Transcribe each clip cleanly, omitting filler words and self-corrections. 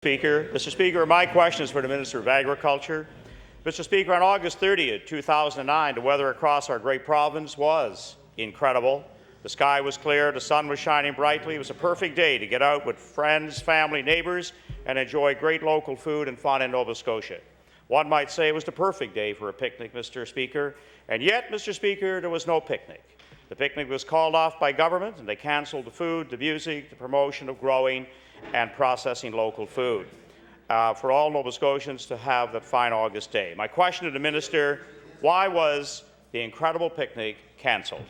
Mr. Speaker, my question is for the Minister of Agriculture. Mr. Speaker, on August 30th, 2009, the weather across our great province was incredible. The sky was clear, the sun was shining brightly. It was a perfect day to get out with friends, family, neighbours, and enjoy great local food and fun in Nova Scotia. One might say it was the perfect day for a picnic, Mr. Speaker, and yet, Mr. Speaker, there was no picnic. The picnic was called off by government, and they cancelled the food, the music, the promotion of growing and processing local food for all Nova Scotians to have that fine August day. My question to the Minister, why was the incredible picnic cancelled?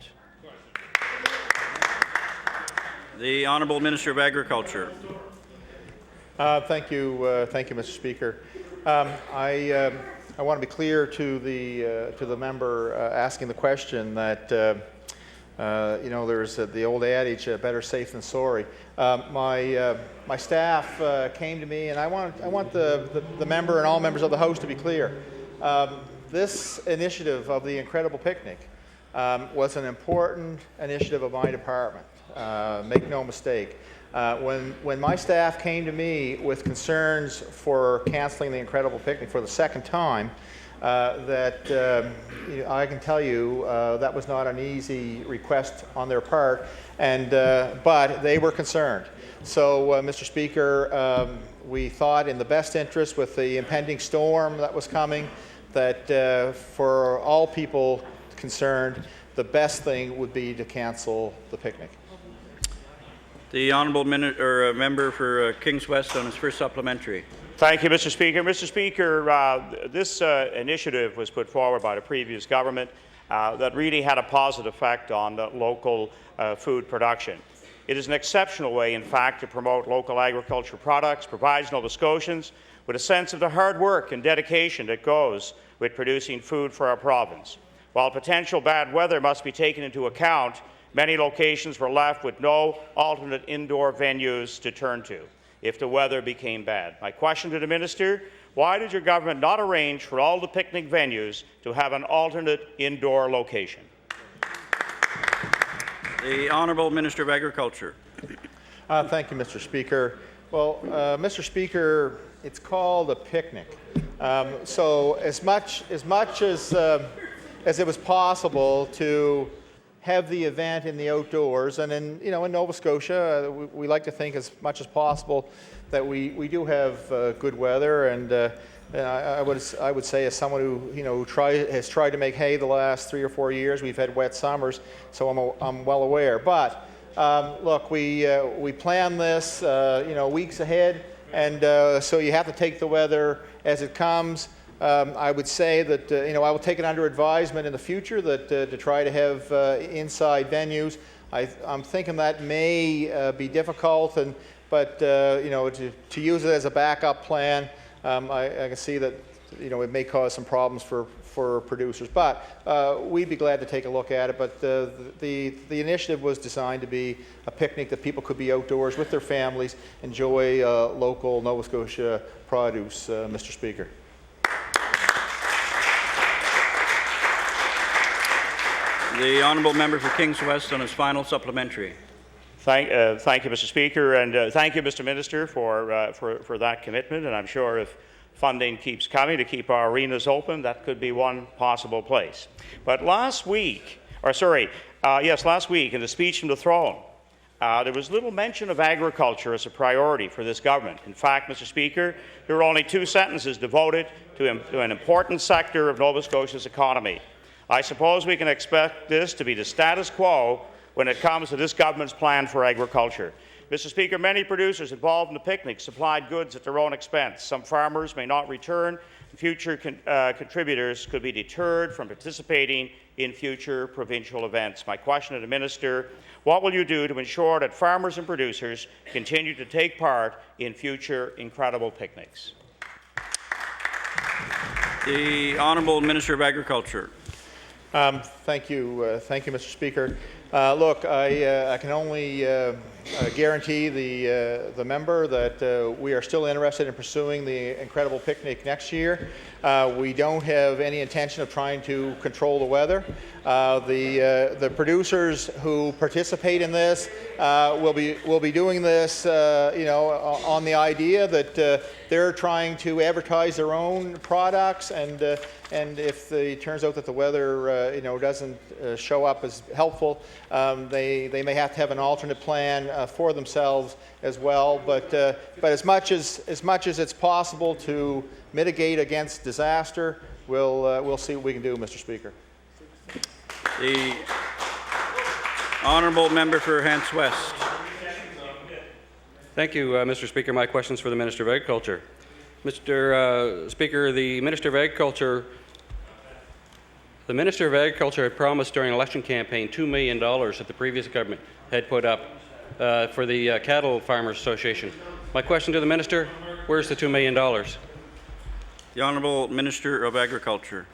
The Honourable Minister of Agriculture. Thank you, Mr. Speaker. I want to be clear to the member asking the question that there's the old adage, better safe than sorry. My staff came to me, and I want the member and all members of the House to be clear. This initiative of the Incredible Picnic was an important initiative of my department. Make no mistake. When my staff came to me with concerns for cancelling the Incredible Picnic for the second time, I can tell you that was not an easy request on their part, but they were concerned. So, Mr. Speaker, we thought in the best interest with the impending storm that was coming that for all people concerned, the best thing would be to cancel the picnic. The Honourable Member for Kings West on his first supplementary. Thank you, Mr. Speaker. Mr. Speaker, this initiative was put forward by the previous government that really had a positive effect on the local food production. It is an exceptional way, in fact, to promote local agricultural products, provides Nova Scotians with a sense of the hard work and dedication that goes with producing food for our province. While potential bad weather must be taken into account, many locations were left with no alternate indoor venues to turn to if the weather became bad. My question to the Minister, why did your government not arrange for all the picnic venues to have an alternate indoor location? The Honourable Minister of Agriculture. Thank you, Mr. Speaker. Well, Mr. Speaker, it's called a picnic. So as much as it was possible to have the event in the outdoors, and in Nova Scotia, we like to think as much as possible that we do have good weather, and I would say as someone who has tried to make hay the last 3 or 4 years, we've had wet summers, so I'm well aware. But look, we plan this weeks ahead, and so you have to take the weather as it comes. I would say that I will take it under advisement in the future that to try to have inside venues. I'm thinking that may be difficult, but to use it as a backup plan, I can see that it may cause some problems for producers. But we'd be glad to take a look at it. But the initiative was designed to be a picnic that people could be outdoors with their families, enjoy local Nova Scotia produce, Mr. Speaker. The Honourable Member for Kings West on his final supplementary. Thank you, Mr. Speaker, and thank you, Mr. Minister, for that commitment. And I'm sure if funding keeps coming to keep our arenas open, that could be one possible place. But last week, in the speech from the throne, there was little mention of agriculture as a priority for this government. In fact, Mr. Speaker, there were only 2 sentences devoted to an important sector of Nova Scotia's economy. I suppose we can expect this to be the status quo when it comes to this government's plan for agriculture. Mr. Speaker, many producers involved in the picnic supplied goods at their own expense. Some farmers may not return. Future contributors could be deterred from participating in future provincial events. My question to the Minister, what will you do to ensure that farmers and producers continue to take part in future incredible picnics? The Honourable Minister of Agriculture. Thank you, Mr. Speaker. Look, I can only guarantee the member that we are still interested in pursuing the incredible picnic next year. We don't have any intention of trying to control the weather. The producers who participate in this will be doing this, on the idea that they're trying to advertise their own products, and if it turns out that the weather, doesn't show up as helpful, they may have to have an alternate plan for themselves as well. But as much as it's possible to mitigate against disaster, we'll see what we can do, Mr. Speaker. The honourable member for Hants West. Thank you, Mr. Speaker. My question is for the Minister of Agriculture. Mr. Speaker, the Minister of Agriculture had promised during an election campaign $2 million that the previous government had put up for the Cattle Farmers Association. My question to the Minister, where's the $2 million? The Honourable Minister of Agriculture.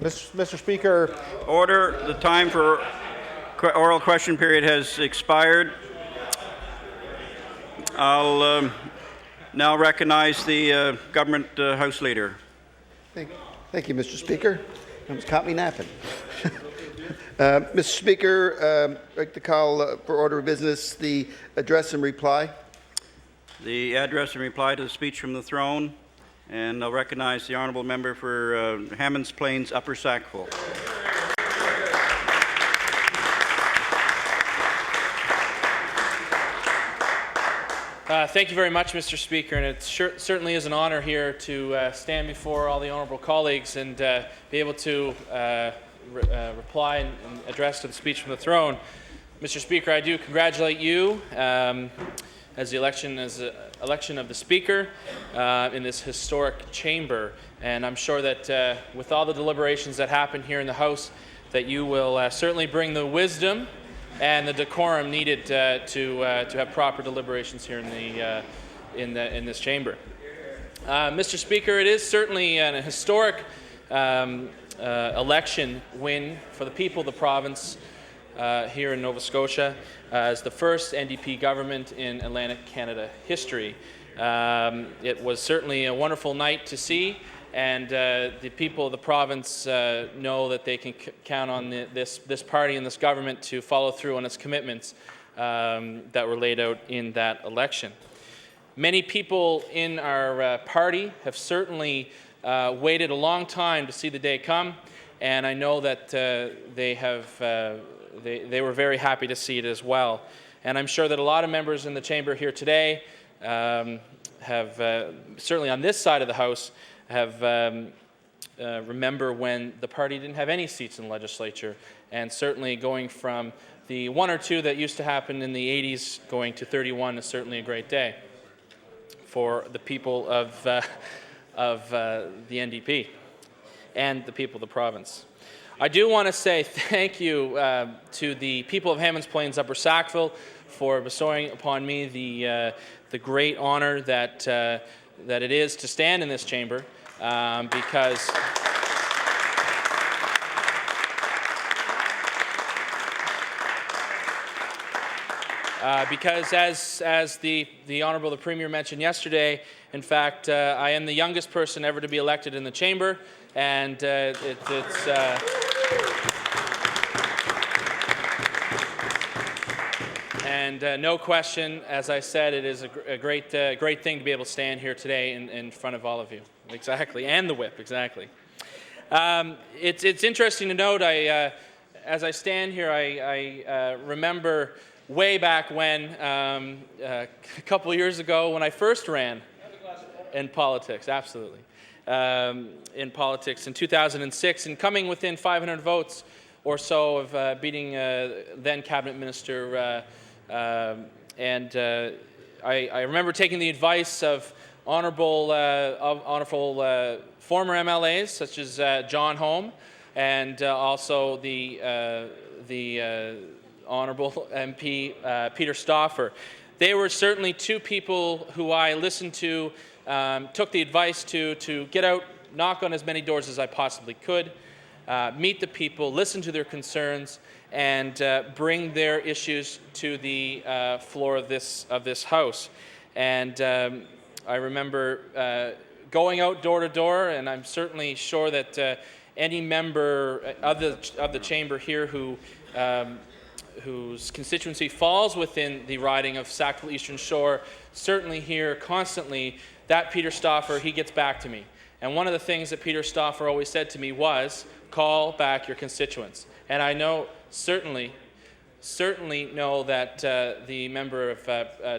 Mr. Speaker. Order. The time for oral question period has expired. I'll now recognize the Government House Leader. Thank you, Mr. Speaker. Almost caught me napping. Mr. Speaker, I'd like to call for order of business the address and reply. The address and reply to the speech from the throne, and I'll recognize the honourable member for Hammonds Plains Upper Sackville. Thank you very much, Mr. Speaker, and it certainly is an honour here to stand before all the honourable colleagues and be able to reply and address to the speech from the throne. Mr. Speaker, I do congratulate you as the election of the Speaker in this historic chamber, and I'm sure that with all the deliberations that happen here in the House, that you will certainly bring the wisdom and the decorum needed to have proper deliberations here in this chamber. Mr. Speaker, it is certainly a historic election win for the people of the province here in Nova Scotia as the first NDP government in Atlantic Canada history. It was certainly a wonderful night to see, and the people of the province know that they can count on this party and this government to follow through on its commitments that were laid out in that election. Many people in our party have certainly waited a long time to see the day come, and I know that they were very happy to see it as well. And I'm sure that a lot of members in the chamber here today have, certainly on this side of the House, have remember when the party didn't have any seats in the legislature, and certainly going from the 1 or 2 that used to happen in the 80s going to 31 is certainly a great day for the people of the NDP and the people of the province. I do want to say thank you to the people of Hammonds Plains Upper Sackville for bestowing upon me the great honour that it is to stand in this chamber because as the Honourable the Premier mentioned yesterday, in fact, I am the youngest person ever to be elected in the chamber, and no question, as I said, it is a great thing to be able to stand here today in front of all of you. Exactly, and the whip, exactly. It's interesting to note, as I stand here, I remember way back when, a couple of years ago, when I first ran in politics, absolutely, in politics in 2006, and coming within 500 votes or so of beating then Cabinet Minister, and I remember taking the advice of honourable former MLAs such as John Home, and also the Honourable MP Peter Stauffer. They were certainly two people who I listened to took the advice to get out, knock on as many doors as I possibly could, meet the people, listen to their concerns, and bring their issues to the floor of this House. And I remember going out door to door, and I'm certainly sure that any member of the chamber here whose constituency falls within the riding of Sackville Eastern Shore certainly hear constantly that Peter Stauffer, he gets back to me. And one of the things that Peter Stauffer always said to me was, call back your constituents. And I know, certainly know that the member of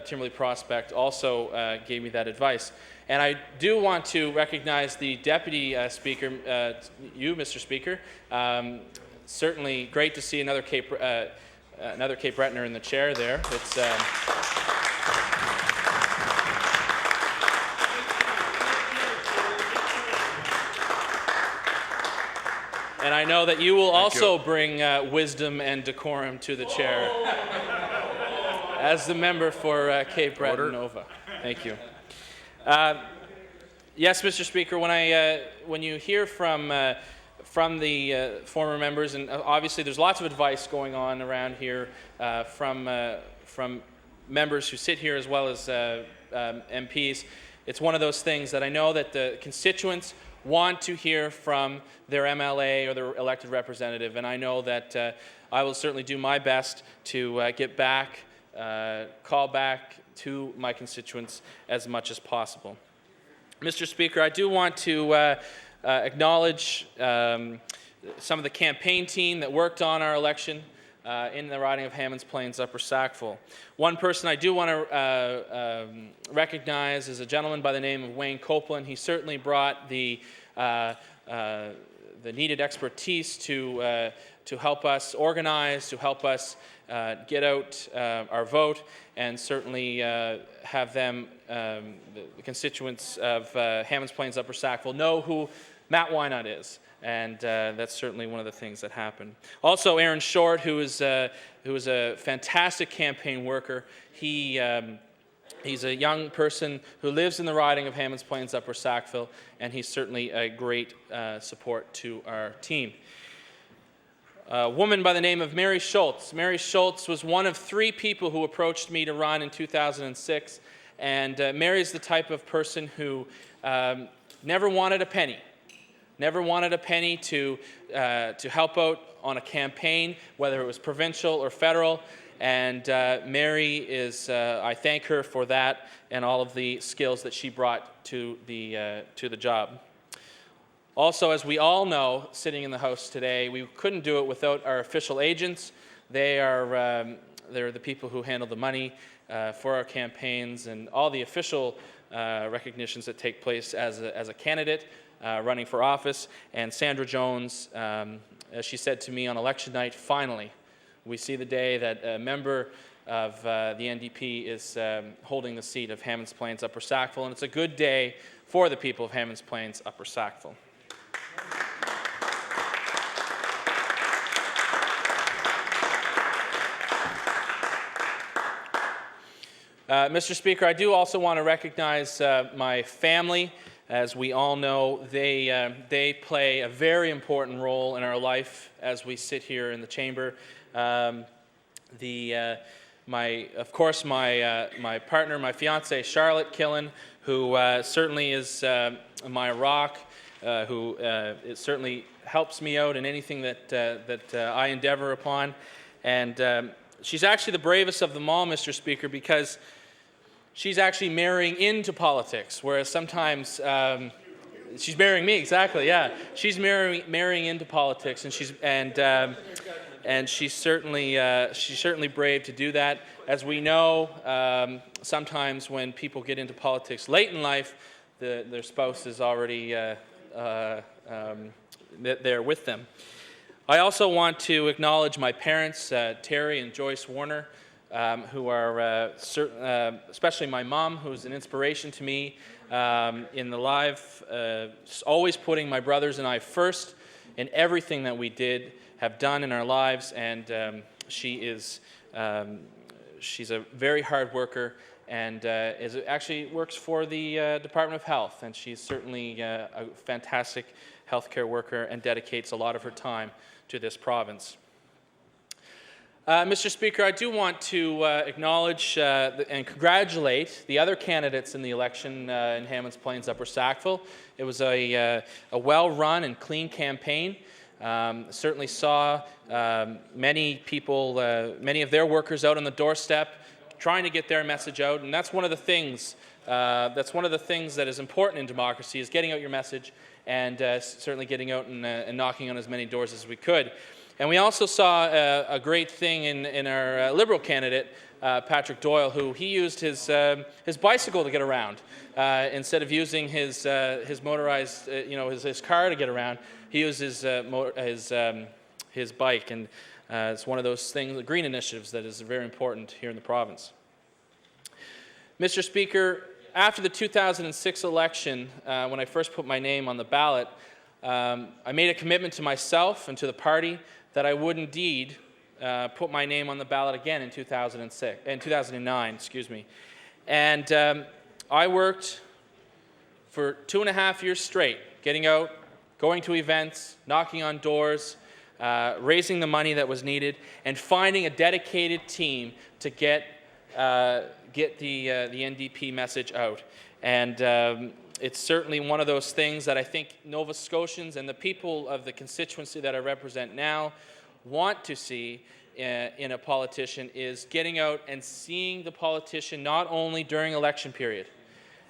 Timberley Prospect also gave me that advice. And I do want to recognize the Deputy Speaker, you, Mr. Speaker. Certainly great to see another Cape Brettoner in the chair there. It's, and I know that you will also bring wisdom and decorum to the chair as the member for Cape Breton Nova. Thank you. Yes, Mr. Speaker, when you hear from the former members, and obviously there's lots of advice going on around here from members who sit here as well as MPs, it's one of those things that I know that the constituents want to hear from their MLA or their elected representative, and I know that I will certainly do my best to get back, call back to my constituents as much as possible. Mr. Speaker, I do want to acknowledge some of the campaign team that worked on our election in the riding of Hammonds Plains Upper Sackville. One person I do want to recognize is a gentleman by the name of Wayne Copeland. He certainly brought the needed expertise to help us organize, to help us get out our vote, and certainly have them, the constituents of Hammonds Plains Upper Sackville, know who Matt Wynot is. And that's certainly one of the things that happened. Also, Aaron Short, who is a fantastic campaign worker. He's a young person who lives in the riding of Hammonds Plains Upper Sackville, and he's certainly a great support to our team. A woman by the name of Mary Schultz. Mary Schultz was one of 3 people who approached me to run in 2006, and Mary's the type of person who never wanted a penny. Never wanted a penny to help out on a campaign, whether it was provincial or federal. And Mary is, I thank her for that and all of the skills that she brought to the job. Also, as we all know, sitting in the House today, we couldn't do it without our official agents. They're the people who handle the money for our campaigns and all the official recognitions that take place as a candidate running for office. And Sandra Jones, as she said to me on election night, finally, we see the day that a member of the NDP is holding the seat of Hammonds Plains Upper Sackville, and it's a good day for the people of Hammonds Plains Upper Sackville. Mr. Speaker, I do also want to recognize my family. As we all know, they play a very important role in our life as we sit here in the chamber. Of course, my partner, my fiancée, Charlotte Killen, who certainly is my rock, who it certainly helps me out in anything that I endeavor upon. And she's actually the bravest of them all, Mr. Speaker, because she's actually marrying into politics, whereas sometimes she's marrying me, exactly, yeah. She's marrying into politics, and she's certainly brave to do that. As we know, sometimes when people get into politics late in life, their spouse is already there with them. I also want to acknowledge my parents, Terry and Joyce Warner, who are, especially my mom, who's an inspiration to me in the life, always putting my brothers and I first in everything that we have done in our lives, and she's a very hard worker and actually works for the Department of Health, and she's certainly a fantastic healthcare worker and dedicates a lot of her time to this province. Mr. Speaker, I do want to acknowledge and congratulate the other candidates in the election in Hammonds Plains Upper Sackville. It was a well-run and clean campaign. Certainly saw many people, many of their workers out on the doorstep trying to get their message out, and that's one of the things that is important in democracy, is getting out your message and certainly getting out and knocking on as many doors as we could. And we also saw a great thing in our Liberal candidate, Patrick Doyle, who he used his bicycle to get around. Instead of using his motorized, his car to get around, he used his bike. And it's one of those things, the green initiatives, that is very important here in the province. Mr. Speaker, after the 2006 election, when I first put my name on the ballot, I made a commitment to myself and to the party that I would indeed put my name on the ballot again in 2009, excuse me. And I worked for 2.5 years straight, getting out, going to events, knocking on doors, raising the money that was needed, and finding a dedicated team to get the NDP message out. And it's certainly one of those things that I think Nova Scotians and the people of the constituency that I represent now want to see in a politician, is getting out and seeing the politician not only during election period.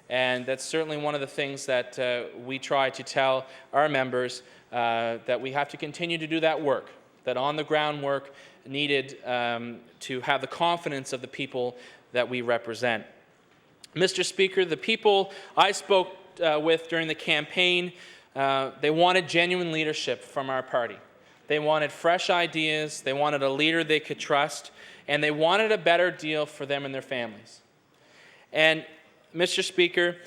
And that's certainly one of the things that we try to tell our members, that we have to continue to do that work, that on-the-ground work needed to have the confidence of the people that we represent. Mr. Speaker, the people I spoke with during the campaign, they wanted genuine leadership from our party. They wanted fresh ideas, they wanted a leader they could trust, and they wanted a better deal for them and their families. And Mr. Speaker,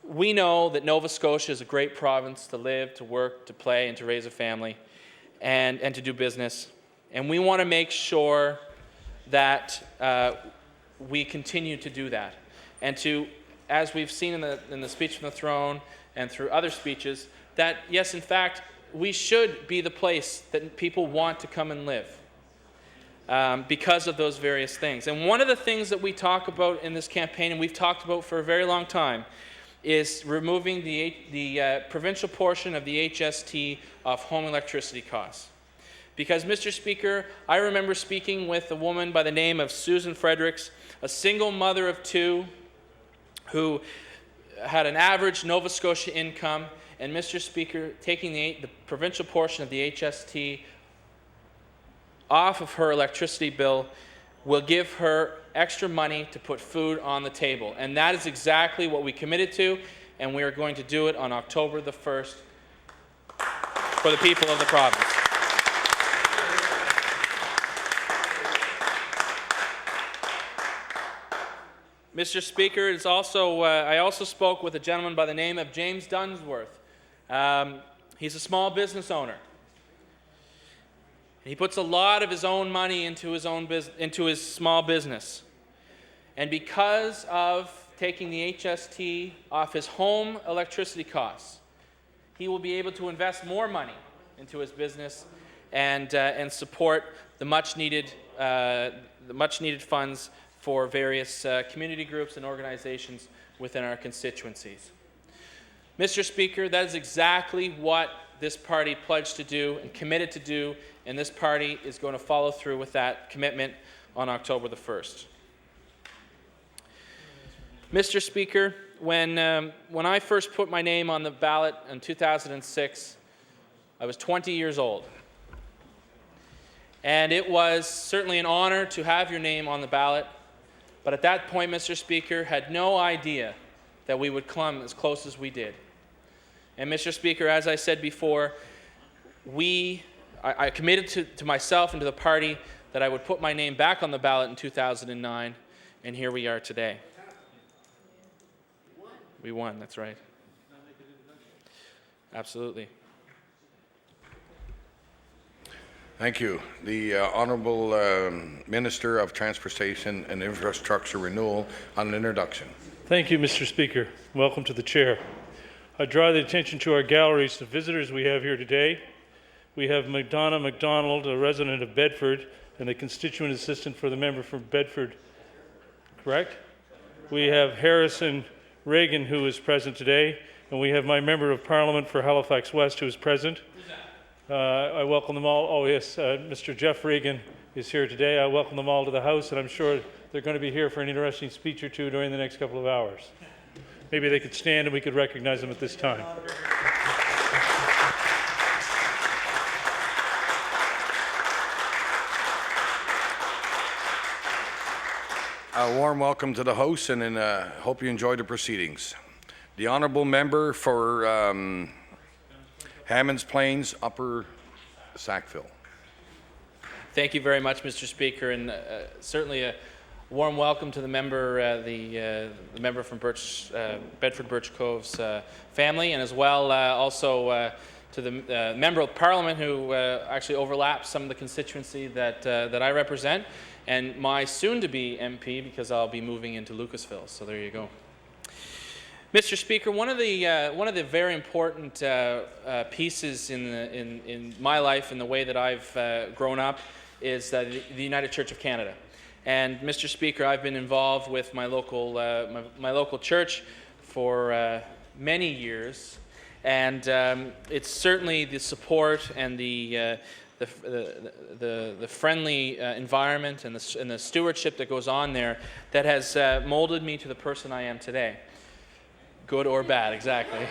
we know that Nova Scotia is a great province to live, to work, to play, and to raise a family, and to do business. And we want to make sure that we continue to do that. And to, as we've seen in the speech from the throne and through other speeches, that yes, in fact, we should be the place that people want to come and live because of those various things. And one of the things that we talk about in this campaign, and we've talked about for a very long time, is removing the provincial portion of the HST of home electricity costs. Because, Mr. Speaker, I remember speaking with a woman by the name of Susan Fredericks, a single mother of 2, who had an average Nova Scotia income, and Mr. Speaker, taking the provincial portion of the HST off of her electricity bill will give her extra money to put food on the table. And that is exactly what we committed to, and we are going to do it on October the 1st for the people of the province. Mr. Speaker, it's also, I also spoke with a gentleman by the name of James Dunsworth. He's a small business owner. He puts a lot of his own money into his small business. And because of taking the HST off his home electricity costs, he will be able to invest more money into his business and support the much needed funds for various community groups and organizations within our constituencies. Mr. Speaker, that is exactly what this party pledged to do and committed to do, and this party is going to follow through with that commitment on October the 1st. Mr. Speaker, when I first put my name on the ballot in 2006, I was 20 years old. And it was certainly an honor to have your name on the ballot, but at that point, Mr. Speaker, had no idea that we would come as close as we did. And Mr. Speaker, as I said before, I committed to myself and to the party that I would put my name back on the ballot in 2009, and here we are today. We won, that's right. Absolutely. Thank you. The Honourable Minister of Transportation and Infrastructure Renewal on an introduction. Thank you, Mr. Speaker. Welcome to the Chair. I draw the attention to our galleries, the visitors we have here today. We have McDonough MacDonald, a resident of Bedford, and the constituent assistant for the member from Bedford, correct? We have Harrison Reagan, who is present today, and we have my member of Parliament for Halifax West, who is present. I welcome them all. Oh yes, Mr. Jeff Reagan is here today. I welcome them all to the House, and I'm sure they're going to be here for an interesting speech or two during the next couple of hours. Maybe they could stand and we could recognize them at this time. A warm welcome to the House, and hope you enjoy the proceedings. The Honourable Member for Hammonds Plains, Upper Sackville. Thank you very much, Mr. Speaker, and certainly a warm welcome to the member, the member from Bedford Birch Cove's family, and as well also to the member of Parliament who actually overlaps some of the constituency that I represent, and my soon-to-be MP, because I'll be moving into Lucasville. So there you go. Mr. Speaker, one of the very important pieces in my life and the way that I've grown up is the United Church of Canada. And Mr. Speaker, I've been involved with my local my local church for many years, and it's certainly the support and the friendly environment and the stewardship that goes on there that has molded me to the person I am today. Good or bad, exactly.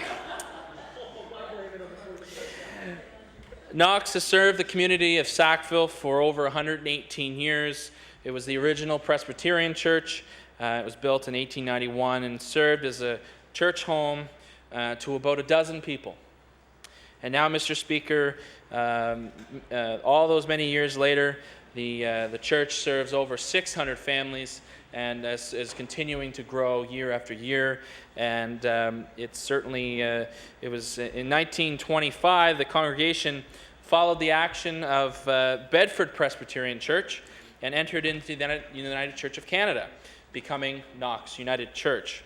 Knox has served the community of Sackville for over 118 years. It was the original Presbyterian church. It was built in 1891 and served as a church home to about a dozen people. And now, Mr. Speaker, all those many years later, the church serves over 600 families and is continuing to grow year after year. And it's certainly, it was in 1925, the congregation followed the action of Bedford Presbyterian Church and entered into the United Church of Canada, becoming Knox United Church.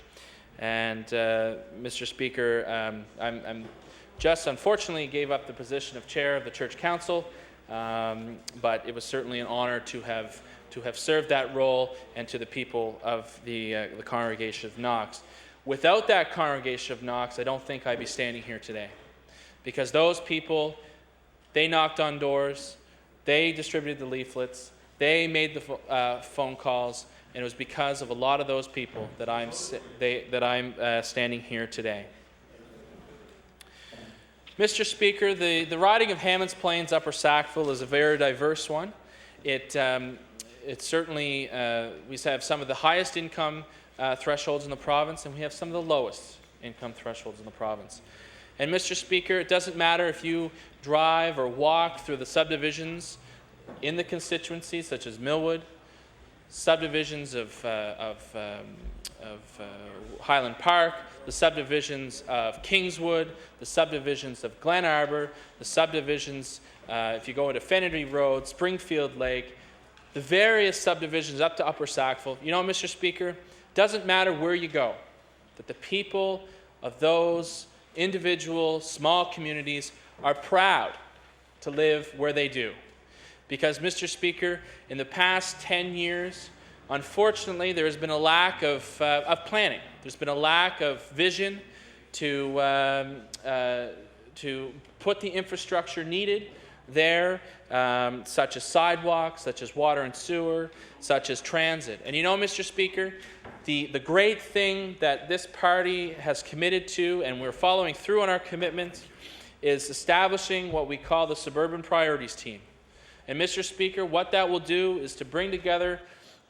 And Mr. Speaker, I'm just unfortunately gave up the position of chair of the church council, but it was certainly an honor to have served that role and to the people of the congregation of Knox. Without that congregation of Knox, I don't think I'd be standing here today, because those people, they knocked on doors, they distributed the leaflets, they made the phone calls, and it was because of a lot of those people that I'm standing here today. Mr. Speaker, the riding of Hammonds Plains Upper Sackville is a very diverse one. It certainly, we have some of the highest income thresholds in the province, and we have some of the lowest income thresholds in the province. And Mr. Speaker, it doesn't matter if you drive or walk through the subdivisions in the constituency, such as Millwood, subdivisions of Highland Park, the subdivisions of Kingswood, the subdivisions of Glen Arbor, the subdivisions, if you go into Fennery Road, Springfield Lake, the various subdivisions up to Upper Sackville. You know, Mr. Speaker, doesn't matter where you go, that the people of those individual small communities are proud to live where they do. Because, Mr. Speaker, in the past 10 years, unfortunately, there has been a lack of planning. There's been a lack of vision to put the infrastructure needed there, such as sidewalks, such as water and sewer, such as transit. And you know, Mr. Speaker, the great thing that this party has committed to, and we're following through on our commitments, is establishing what we call the Suburban Priorities Team. And Mr. Speaker, what that will do is to bring together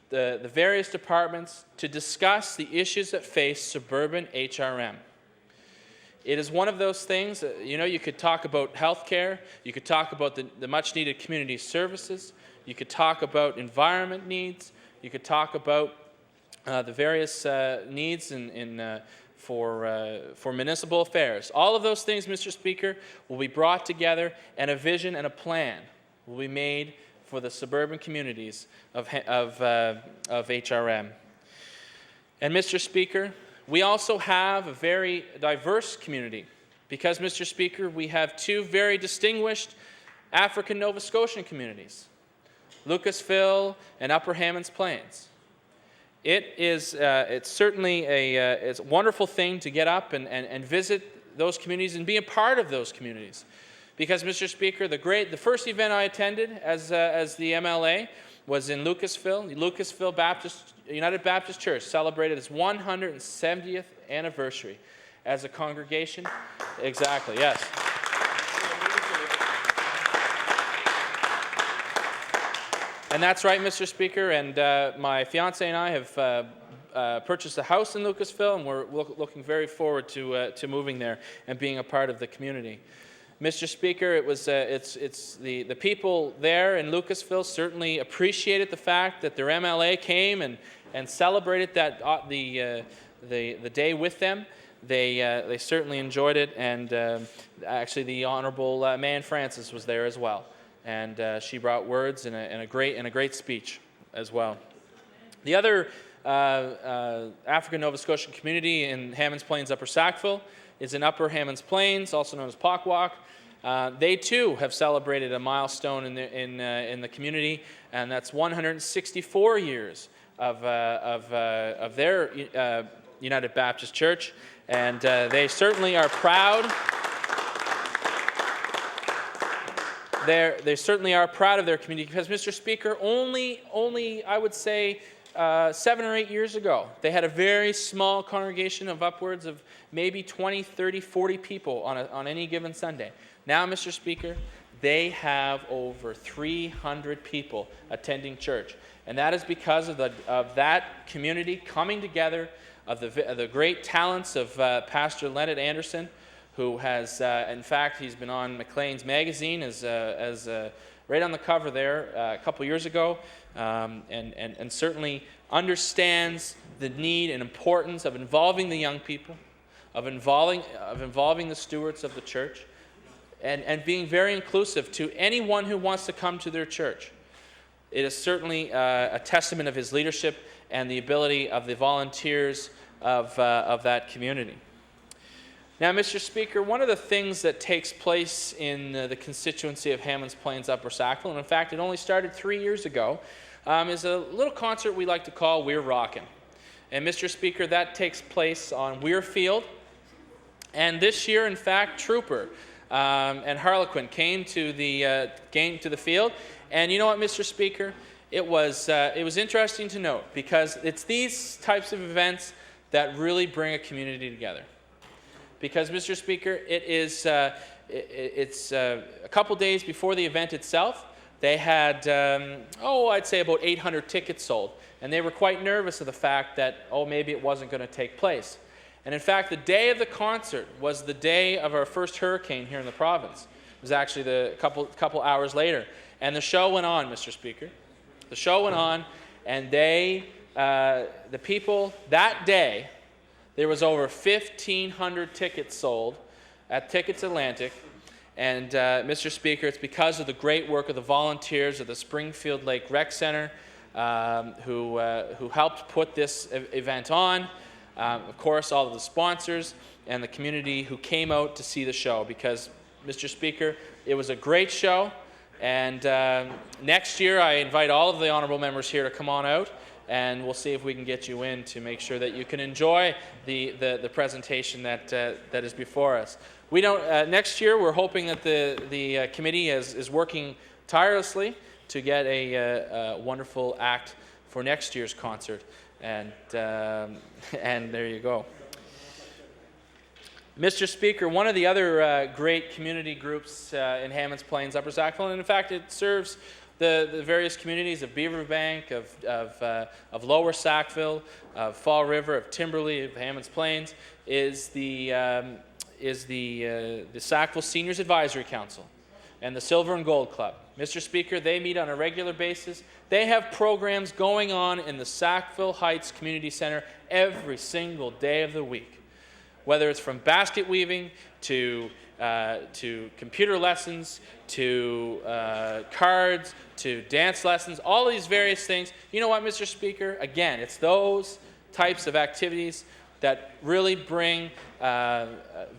the various departments to discuss the issues that face suburban HRM. It is one of those things, you know, you could talk about healthcare, you could talk about the much-needed community services, you could talk about environment needs, you could talk about the various needs for municipal affairs. All of those things, Mr. Speaker, will be brought together, and a vision and a plan will be made for the suburban communities of HRM. And Mr. Speaker, we also have a very diverse community because, Mr. Speaker, we have two very distinguished African Nova Scotian communities, Lucasville and Upper Hammonds Plains. It's certainly it's a wonderful thing to get up and visit those communities and be a part of those communities. Because, Mr. Speaker, the first event I attended as the MLA was in Lucasville. Lucasville United Baptist Church celebrated its 170th anniversary as a congregation. Exactly, yes. And that's right, Mr. Speaker, and my fiance and I have purchased a house in Lucasville, and we're looking very forward to moving there and being a part of the community. Mr. Speaker, it's the people there in Lucasville certainly appreciated the fact that their MLA came and celebrated the day with them. They certainly enjoyed it, and actually the Honourable Marianne Francis was there as well, and she brought words and a great speech as well. The other African Nova Scotian community in Hammonds Plains, Upper Sackville, is in Upper Hammonds Plains, also known as Pockwalk. They too have celebrated a milestone in the community, and that's 164 years of their United Baptist Church, and they certainly are proud. They certainly are proud of their community because, Mr. Speaker, only I would say 7 or 8 years ago, they had a very small congregation of upwards of maybe 20, 30, 40 people on any given Sunday. Now, Mr. Speaker, they have over 300 people attending church, and that is because of that community coming together, of the great talents of Pastor Leonard Anderson, who has, in fact, he's been on Maclean's magazine as right on the cover there a couple years ago, and certainly understands the need and importance of involving the young people, of involving the stewards of the church, and being very inclusive to anyone who wants to come to their church. It is certainly a testament of his leadership and the ability of the volunteers of that community. Now, Mr. Speaker, one of the things that takes place in the constituency of Hammonds Plains Upper Sackville, and in fact it only started 3 years ago, is a little concert we like to call We're Rockin'. And Mr. Speaker, that takes place on Weir Field. And this year, in fact, Trooper and Harlequin came to the field. And you know what, Mr. Speaker? It was interesting to note because it's these types of events that really bring a community together. Because, Mr. Speaker, it's a couple days before the event itself. They had, I'd say about 800 tickets sold. And they were quite nervous of the fact that, maybe it wasn't going to take place. And in fact, the day of the concert was the day of our first hurricane here in the province. It was actually the couple hours later. And the show went on, Mr. Speaker. The show went on, and the people, that day, there was over 1,500 tickets sold at Tickets Atlantic. And, Mr. Speaker, it's because of the great work of the volunteers of the Springfield Lake Rec Center who helped put this event on. Of course, all of the sponsors and the community who came out to see the show because, Mr. Speaker, it was a great show. And next year, I invite all of the honourable members here to come on out, and we'll see if we can get you in to make sure that you can enjoy the presentation that is before us. We don't. Next year, we're hoping that the committee is working tirelessly to get a wonderful act for next year's concert, and there you go. Mr. Speaker, one of the other great community groups in Hammonds Plains, Upper Sackville, and in fact it serves the various communities of Beaverbank, of Lower Sackville, of Fall River, of Timberley, of Hammonds Plains, is the Sackville Seniors Advisory Council and the Silver and Gold Club. Mr. Speaker, they meet on a regular basis. They have programs going on in the Sackville Heights Community Center every single day of the week. Whether it's from basket weaving to computer lessons, to cards, to dance lessons, all these various things. You know what, Mr. Speaker? Again, it's those types of activities that really bring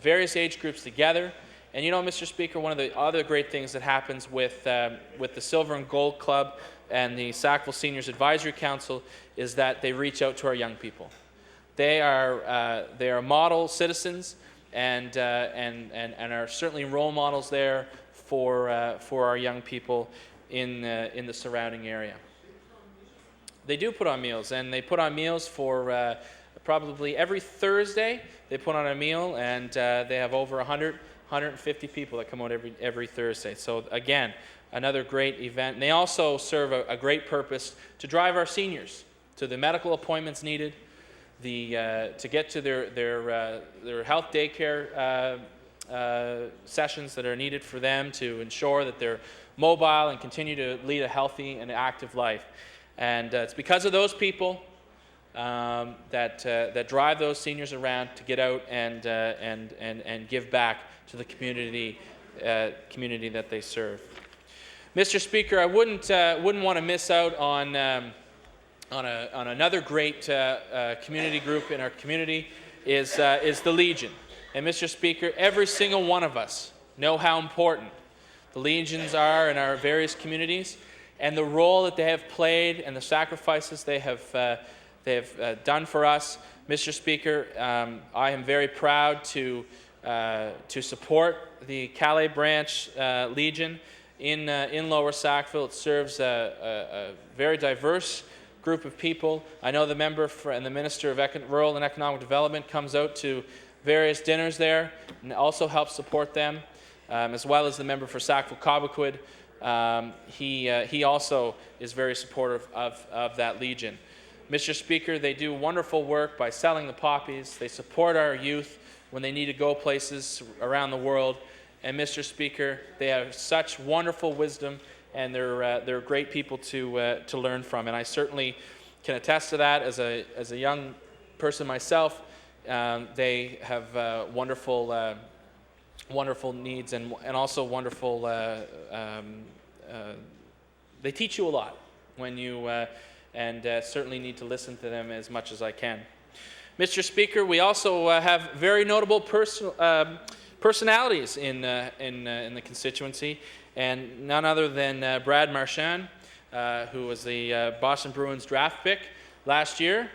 various age groups together. And you know, Mr. Speaker, one of the other great things that happens with the Silver and Gold Club and the Sackville Seniors Advisory Council is that they reach out to our young people. They are model citizens and are certainly role models there for our young people in the surrounding area. They do put on meals, and they put on meals for probably every Thursday. They put on a meal, and they have over 150 people that come out every Thursday. So again, another great event. And they also serve a great purpose to drive our seniors to the medical appointments needed, to get to their health daycare sessions that are needed for them to ensure that they're mobile and continue to lead a healthy and active life. And it's because of those people that drive those seniors around to get out and give back to the community that they serve. Mr. Speaker, I wouldn't want to miss out on another great community group in our community is the Legion. And Mr. Speaker, every single one of us know how important the Legions are in our various communities, and the role that they have played and the sacrifices they have done for us. Mr. Speaker, I am very proud to support the Calais Branch Legion in Lower Sackville. It serves a very diverse group of people. I know the member and the Minister of Rural and Economic Development comes out to various dinners there and also helps support them, as well as the member for Sackville-Cobequid. He also is very supportive of that Legion. Mr. Speaker, they do wonderful work by selling the poppies. They support our youth when they need to go places around the world. And Mr. Speaker, they have such wonderful wisdom, and they're great people to learn from. And I certainly can attest to that as a young person myself. They have wonderful needs and also wonderful. They teach you a lot when you and certainly need to listen to them as much as I can. Mr. Speaker, we also have very notable personalities in the constituency, and none other than Brad Marchand, who was the Boston Bruins draft pick last year.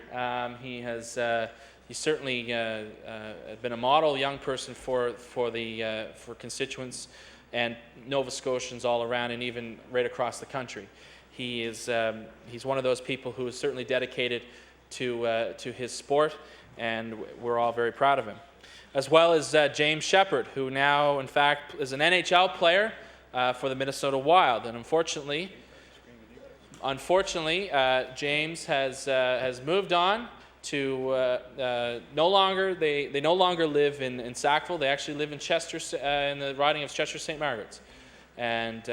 He's certainly been a model young person for constituents and Nova Scotians all around, and even right across the country. He's one of those people who is certainly dedicated to his sport, and we're all very proud of him. As well as James Shepard, who now, in fact, is an NHL player for the Minnesota Wild. And unfortunately, James has moved on to no longer live in Sackville. They actually live in Chester, in the riding of Chester St. Margaret's. And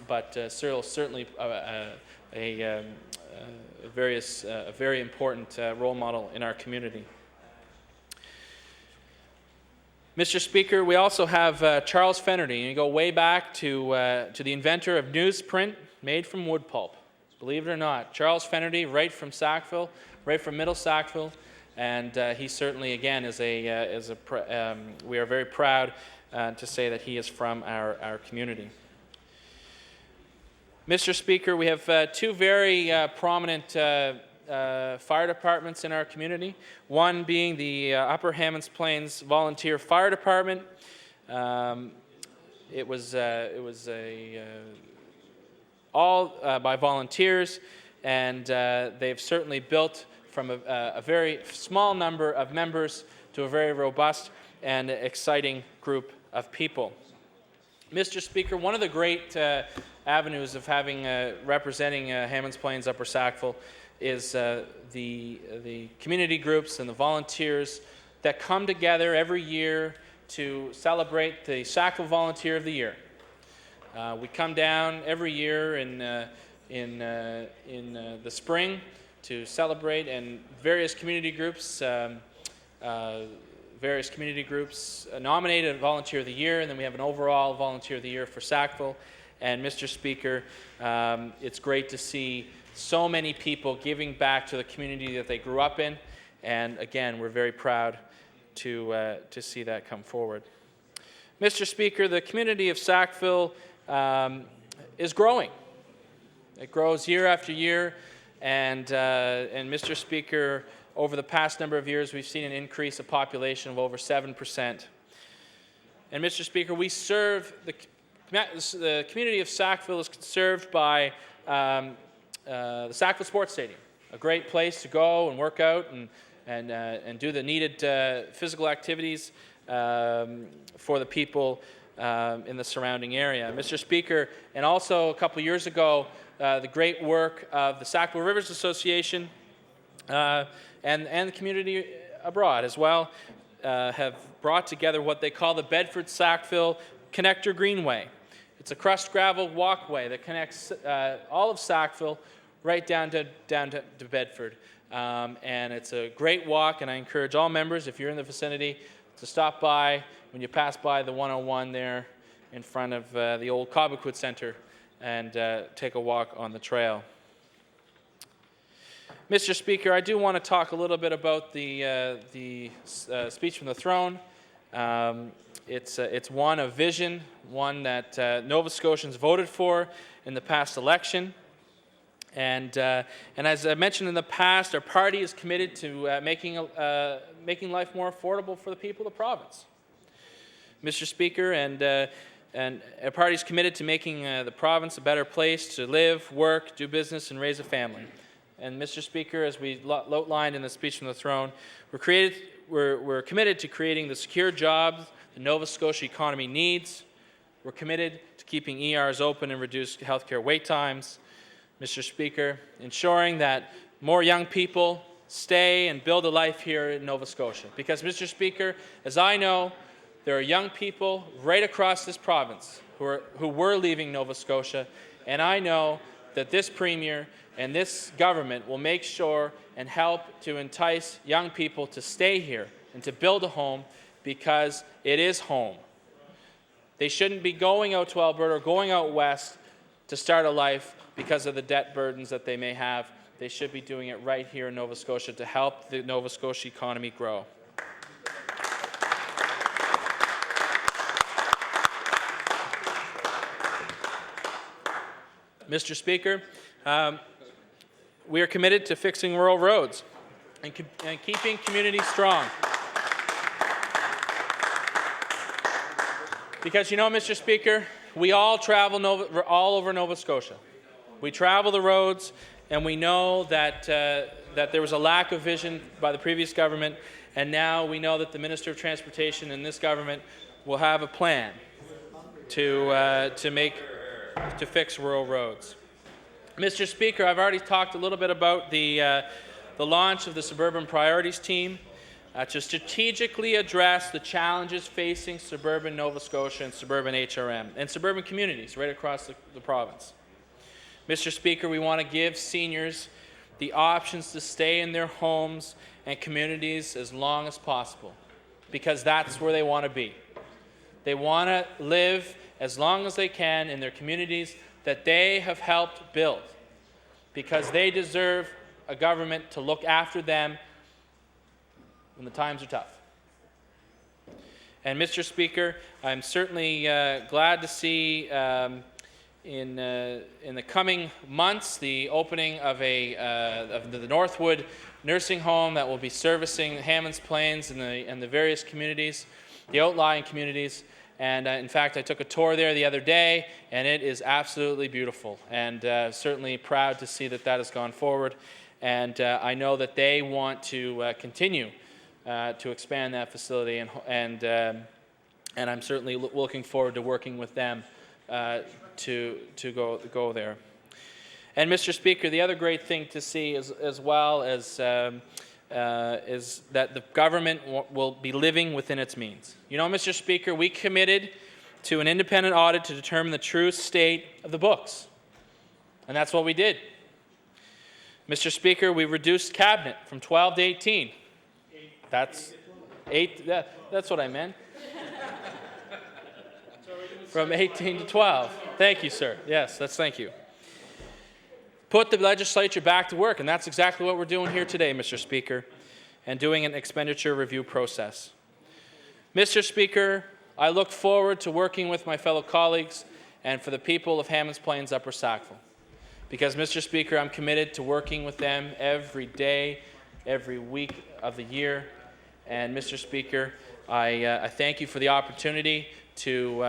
but Cyril certainly a very important role model in our community. Mr. Speaker, we also have Charles Fennerty. You go way back to the inventor of newsprint made from wood pulp. Believe it or not, Charles Fennerty, right from Sackville, right from Middle Sackville, and he certainly, again, we are very proud to say that he is from our community. Mr. Speaker, we have two very prominent fire departments in our community. One being the Upper Hammonds Plains Volunteer Fire Department. It was all by volunteers, and they've certainly built from a very small number of members to a very robust and exciting group of people. Mr. Speaker, one of the great avenues of having representing Hammonds Plains Upper Sackville is the community groups and the volunteers that come together every year to celebrate the Sackville Volunteer of the Year. We come down every year in the spring to celebrate, and various community groups various community groups nominated a Volunteer of the Year, and then we have an overall Volunteer of the Year for Sackville. And Mr. Speaker, it's great to see so many people giving back to the community that they grew up in, and again, we're very proud to see that come forward. Mr. Speaker, the community of Sackville is growing. It grows year after year, and Mr. Speaker, over the past number of years, we've seen an increase of population of over 7%. And Mr. Speaker, we serve the community of Sackville is served by the Sackville Sports Stadium, a great place to go and work out and do the needed physical activities for the people in the surrounding area. Mr. Speaker, and also a couple years ago, the great work of the Sackville Rivers Association and the community abroad as well have brought together what they call the Bedford-Sackville Connector Greenway. It's a crushed gravel walkway that connects all of Sackville right down to Bedford. And it's a great walk, and I encourage all members, if you're in the vicinity, to stop by when you pass by the 101 there in front of the old Cobequid Centre and take a walk on the trail. Mr. Speaker, I do want to talk a little bit about the speech from the throne. It's one of vision, one that Nova Scotians voted for in the past election. And as I mentioned in the past, our party is committed to making life more affordable for the people of the province. Mr. Speaker, and our party is committed to making the province a better place to live, work, do business, and raise a family. And Mr. Speaker, as we outlined in the speech from the throne, we're committed to creating the secure jobs the Nova Scotia economy needs. We're committed to keeping ERs open and reduce healthcare wait times. Mr. Speaker, ensuring that more young people stay and build a life here in Nova Scotia. Because, Mr. Speaker, as I know, there are young people right across this province who were leaving Nova Scotia, and I know that this Premier and this government will make sure and help to entice young people to stay here and to build a home, because it is home. They shouldn't be going out to Alberta or going out west to start a life because of the debt burdens that they may have. They should be doing it right here in Nova Scotia to help the Nova Scotia economy grow. Mr. Speaker, we are committed to fixing rural roads and keeping communities strong. Because, you know, Mr. Speaker, we all travel all over Nova Scotia. We travel the roads, and we know that there was a lack of vision by the previous government, and now we know that the Minister of Transportation in this government will have a plan to fix rural roads. Mr. Speaker, I've already talked a little bit about the launch of the Suburban Priorities Team to strategically address the challenges facing suburban Nova Scotia and suburban HRM and suburban communities right across the province. Mr. Speaker, we want to give seniors the options to stay in their homes and communities as long as possible, because that's where they want to be. They want to live as long as they can in their communities that they have helped build, because they deserve a government to look after them when the times are tough. And Mr. Speaker, I'm certainly glad to see in the coming months the opening of the Northwood nursing home that will be servicing Hammonds Plains and the various communities, the outlying communities. And in fact, I took a tour there the other day, and it is absolutely beautiful. And certainly proud to see that has gone forward. And I know that they want to continue to expand that facility, and I'm certainly looking forward to working with them to go there. And Mr. Speaker, the other great thing to see as well is that the government will be living within its means. You know, Mr. Speaker, we committed to an independent audit to determine the true state of the books, and that's what we did. Mr. Speaker, we reduced cabinet from 12 to 18. That's That's what I meant. From 18 to 12. Thank you, sir. Yes, thank you. Put the legislature back to work, and that's exactly what we're doing here today, Mr. Speaker, and doing an expenditure review process. Mr. Speaker, I look forward to working with my fellow colleagues and for the people of Hammonds Plains Upper Sackville. Because, Mr. Speaker, I'm committed to working with them every day, every week of the year. And, Mr. Speaker, I thank you for the opportunity to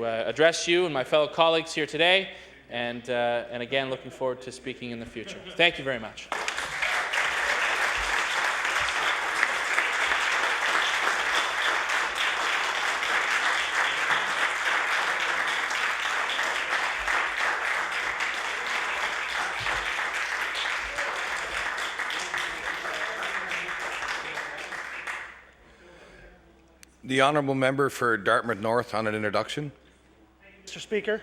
address you and my fellow colleagues here today, and again, looking forward to speaking in the future. Thank you very much. The honourable member for Dartmouth North on an introduction. Mr. Speaker,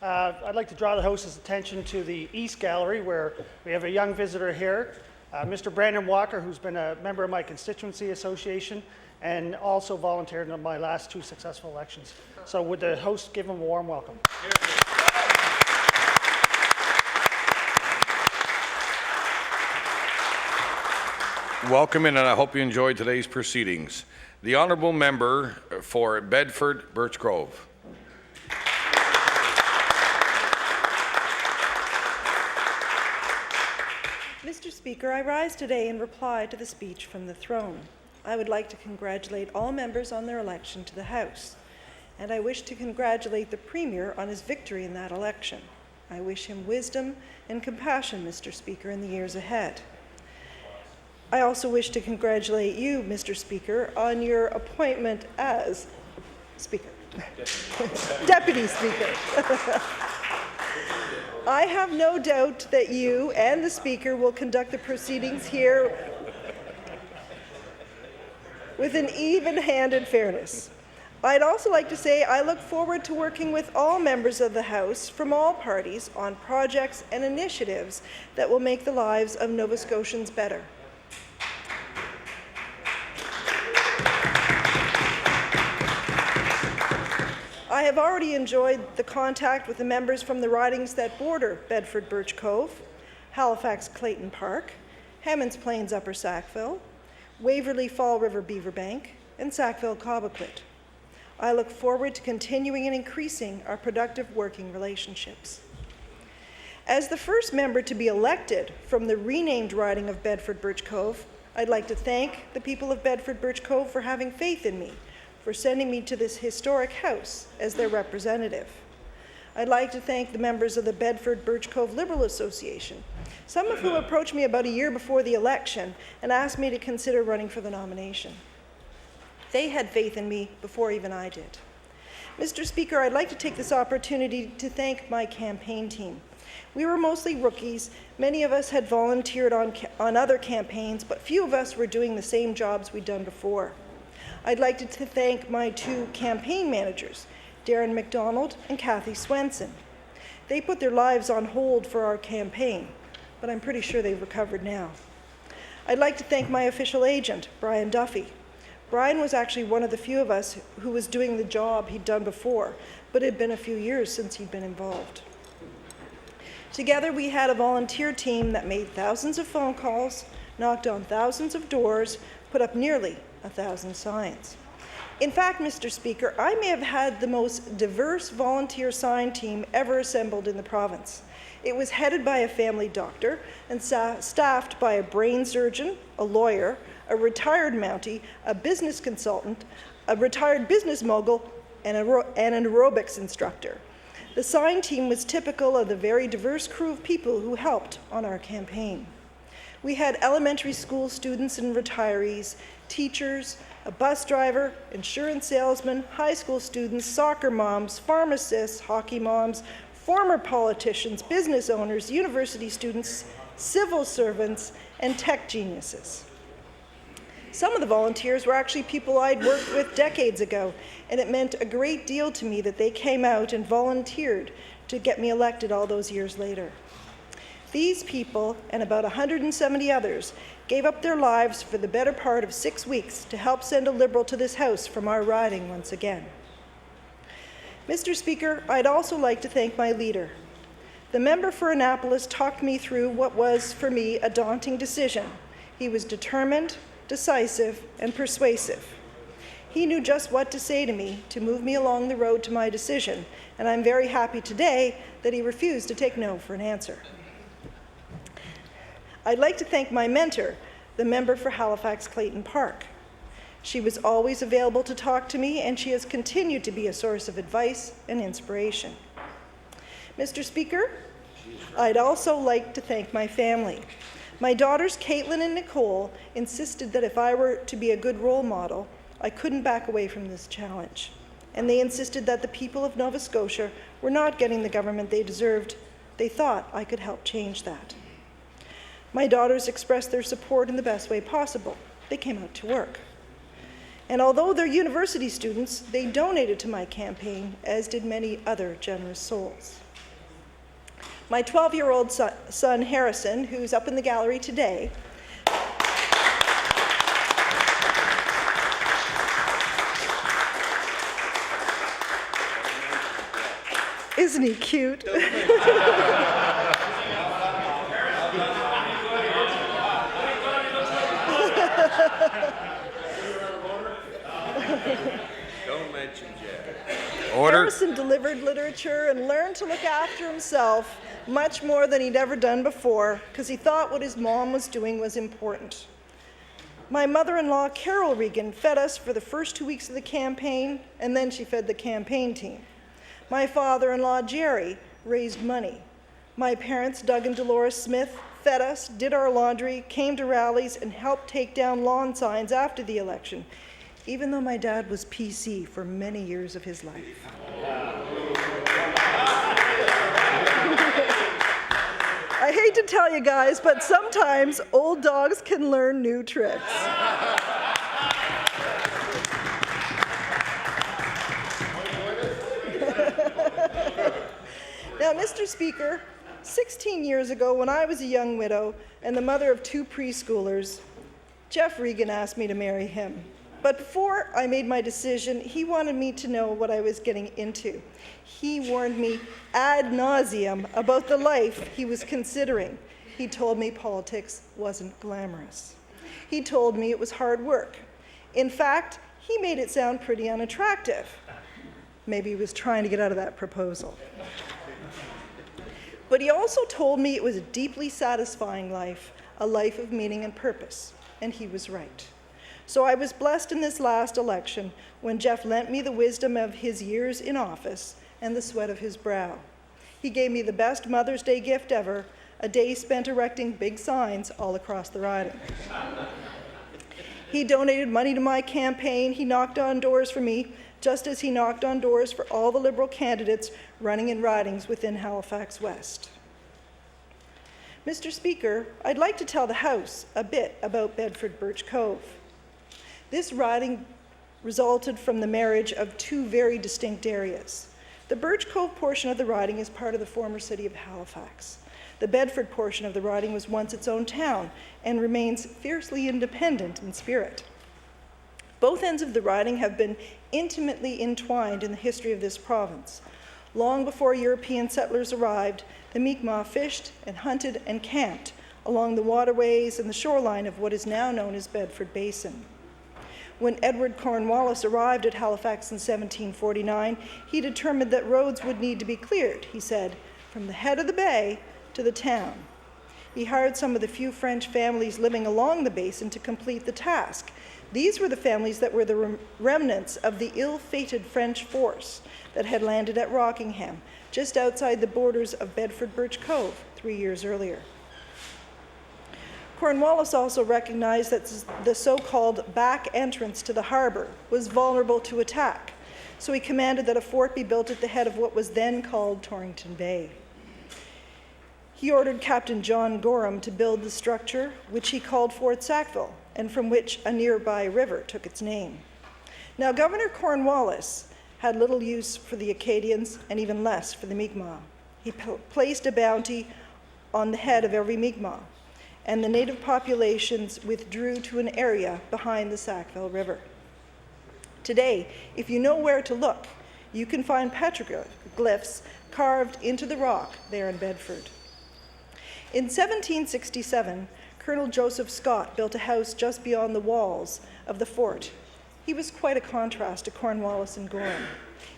I'd like to draw the House's attention to the East Gallery, where we have a young visitor here, Mr. Brandon Walker, who's been a member of my constituency association and also volunteered in my last 2 successful elections. So would the House give him a warm welcome? Welcome, and I hope you enjoyed today's proceedings. The honourable member for Bedford Birch Grove. Mr. Speaker, I rise today in reply to the speech from the throne. I would like to congratulate all members on their election to the House, and I wish to congratulate the Premier on his victory in that election. I wish him wisdom and compassion, Mr. Speaker, in the years ahead. I also wish to congratulate you, Mr. Speaker, on your appointment as Speaker. Deputy Speaker. I have no doubt that you and the Speaker will conduct the proceedings here with an even-handed fairness. I'd also like to say I look forward to working with all members of the House from all parties on projects and initiatives that will make the lives of Nova Scotians better. I have already enjoyed the contact with the members from the ridings that border Bedford Birch Cove, Halifax Clayton Park, Hammonds Plains Upper Sackville, Waverley Fall River Beaverbank, and Sackville Cobequid. I look forward to continuing and increasing our productive working relationships. As the first member to be elected from the renamed riding of Bedford Birch Cove, I'd like to thank the people of Bedford Birch Cove for having faith in me, for sending me to this historic house as their representative. I'd like to thank the members of the Bedford Birch Cove Liberal Association, some of whom approached me about a year before the election and asked me to consider running for the nomination. They had faith in me before even I did. Mr. Speaker, I'd like to take this opportunity to thank my campaign team. We were mostly rookies. Many of us had volunteered on other campaigns, but few of us were doing the same jobs we'd done before. I'd like to thank my 2 campaign managers, Darren McDonald and Kathy Swenson. They put their lives on hold for our campaign, but I'm pretty sure they've recovered now. I'd like to thank my official agent, Brian Duffy. Brian was actually one of the few of us who was doing the job he'd done before, but it had been a few years since he'd been involved. Together, we had a volunteer team that made thousands of phone calls, knocked on thousands of doors, put up nearly 1,000 signs. In fact, Mr. Speaker, I may have had the most diverse volunteer sign team ever assembled in the province. It was headed by a family doctor and staffed by a brain surgeon, a lawyer, a retired Mountie, a business consultant, a retired business mogul, and an aerobics instructor. The sign team was typical of the very diverse crew of people who helped on our campaign. We had elementary school students and retirees, teachers, a bus driver, insurance salesman, high school students, soccer moms, pharmacists, hockey moms, former politicians, business owners, university students, civil servants, and tech geniuses. Some of the volunteers were actually people I'd worked with decades ago, and it meant a great deal to me that they came out and volunteered to get me elected all those years later. These people and about 170 others gave up their lives for the better part of 6 weeks to help send a Liberal to this House from our riding once again. Mr. Speaker, I'd also like to thank my leader. The member for Annapolis talked me through what was, for me, a daunting decision. He was determined, decisive, and persuasive. He knew just what to say to me to move me along the road to my decision, and I'm very happy today that he refused to take no for an answer. I'd like to thank my mentor, the member for Halifax Clayton Park. She was always available to talk to me, and she has continued to be a source of advice and inspiration. Mr. Speaker, I'd also like to thank my family. My daughters, Caitlin and Nicole, insisted that if I were to be a good role model, I couldn't back away from this challenge. And they insisted that the people of Nova Scotia were not getting the government they deserved. They thought I could help change that. My daughters expressed their support in the best way possible. They came out to work. And although they're university students, they donated to my campaign, as did many other generous souls. My 12-year-old son, Harrison, who's up in the gallery today, isn't he cute? Don't mention Jack. Order. Harrison delivered literature and learned to look after himself much more than he'd ever done before, because he thought what his mom was doing was important. My mother-in-law, Carol Regan, fed us for the first 2 weeks of the campaign, and then she fed the campaign team. My father-in-law, Jerry, raised money. My parents, Doug and Dolores Smith, fed us, did our laundry, came to rallies, and helped take down lawn signs after the election, even though my dad was PC for many years of his life. I hate to tell you guys, but sometimes old dogs can learn new tricks. Now, Mr. Speaker, 16 years ago, when I was a young widow and the mother of 2 preschoolers, Jeff Regan asked me to marry him. But before I made my decision, he wanted me to know what I was getting into. He warned me ad nauseum about the life he was considering. He told me politics wasn't glamorous. He told me it was hard work. In fact, he made it sound pretty unattractive. Maybe he was trying to get out of that proposal. But he also told me it was a deeply satisfying life, a life of meaning and purpose, and he was right. So I was blessed in this last election when Jeff lent me the wisdom of his years in office and the sweat of his brow. He gave me the best Mother's Day gift ever, a day spent erecting big signs all across the riding. He donated money to my campaign. He knocked on doors for me, just as he knocked on doors for all the Liberal candidates running in ridings within Halifax West. Mr. Speaker, I'd like to tell the House a bit about Bedford Birch Cove. This riding resulted from the marriage of 2 very distinct areas. The Birch Cove portion of the riding is part of the former city of Halifax. The Bedford portion of the riding was once its own town and remains fiercely independent in spirit. Both ends of the riding have been intimately entwined in the history of this province. Long before European settlers arrived, the Mi'kmaq fished and hunted and camped along the waterways and the shoreline of what is now known as Bedford Basin. When Edward Cornwallis arrived at Halifax in 1749, he determined that roads would need to be cleared, he said, from the head of the bay to the town. He hired some of the few French families living along the basin to complete the task. These were the families that were the remnants of the ill-fated French force that had landed at Rockingham, just outside the borders of Bedford Birch Cove 3 years earlier. Cornwallis also recognized that the so-called back entrance to the harbor was vulnerable to attack, so he commanded that a fort be built at the head of what was then called Torrington Bay. He ordered Captain John Gorham to build the structure, which he called Fort Sackville, and from which a nearby river took its name. Now, Governor Cornwallis had little use for the Acadians and even less for the Mi'kmaq. He placed a bounty on the head of every Mi'kmaq, and the native populations withdrew to an area behind the Sackville River. Today, if you know where to look, you can find petroglyphs carved into the rock there in Bedford. In 1767, Colonel Joseph Scott built a house just beyond the walls of the fort. He was quite a contrast to Cornwallis and Gorham,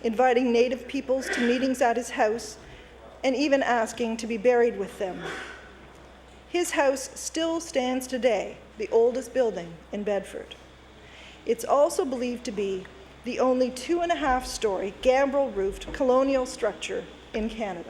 inviting native peoples to meetings at his house and even asking to be buried with them. His house still stands today, the oldest building in Bedford. It's also believed to be the only 2.5-story gambrel-roofed colonial structure in Canada.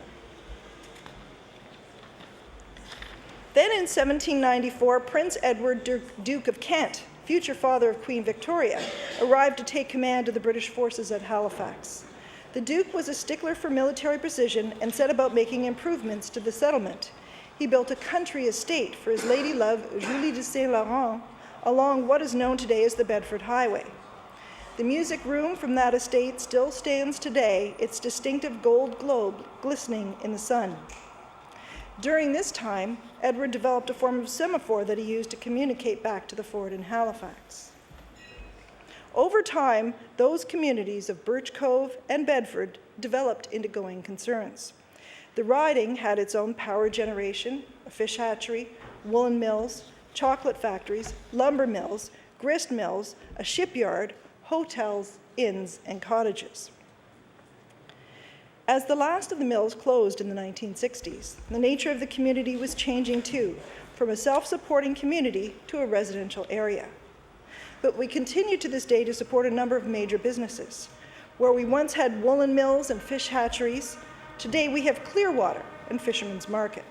Then in 1794, Prince Edward, Duke of Kent, future father of Queen Victoria, arrived to take command of the British forces at Halifax. The Duke was a stickler for military precision and set about making improvements to the settlement. He built a country estate for his lady love, Julie de Saint Laurent, along what is known today as the Bedford Highway. The music room from that estate still stands today, its distinctive gold globe glistening in the sun. During this time, Edward developed a form of semaphore that he used to communicate back to the fort in Halifax. Over time, those communities of Birch Cove and Bedford developed into going concerns. The riding had its own power generation, a fish hatchery, woolen mills, chocolate factories, lumber mills, grist mills, a shipyard, hotels, inns, and cottages. As the last of the mills closed in the 1960s, the nature of the community was changing too, from a self-supporting community to a residential area. But we continue to this day to support a number of major businesses. Where we once had woolen mills and fish hatcheries, today we have Clearwater and Fisherman's Market.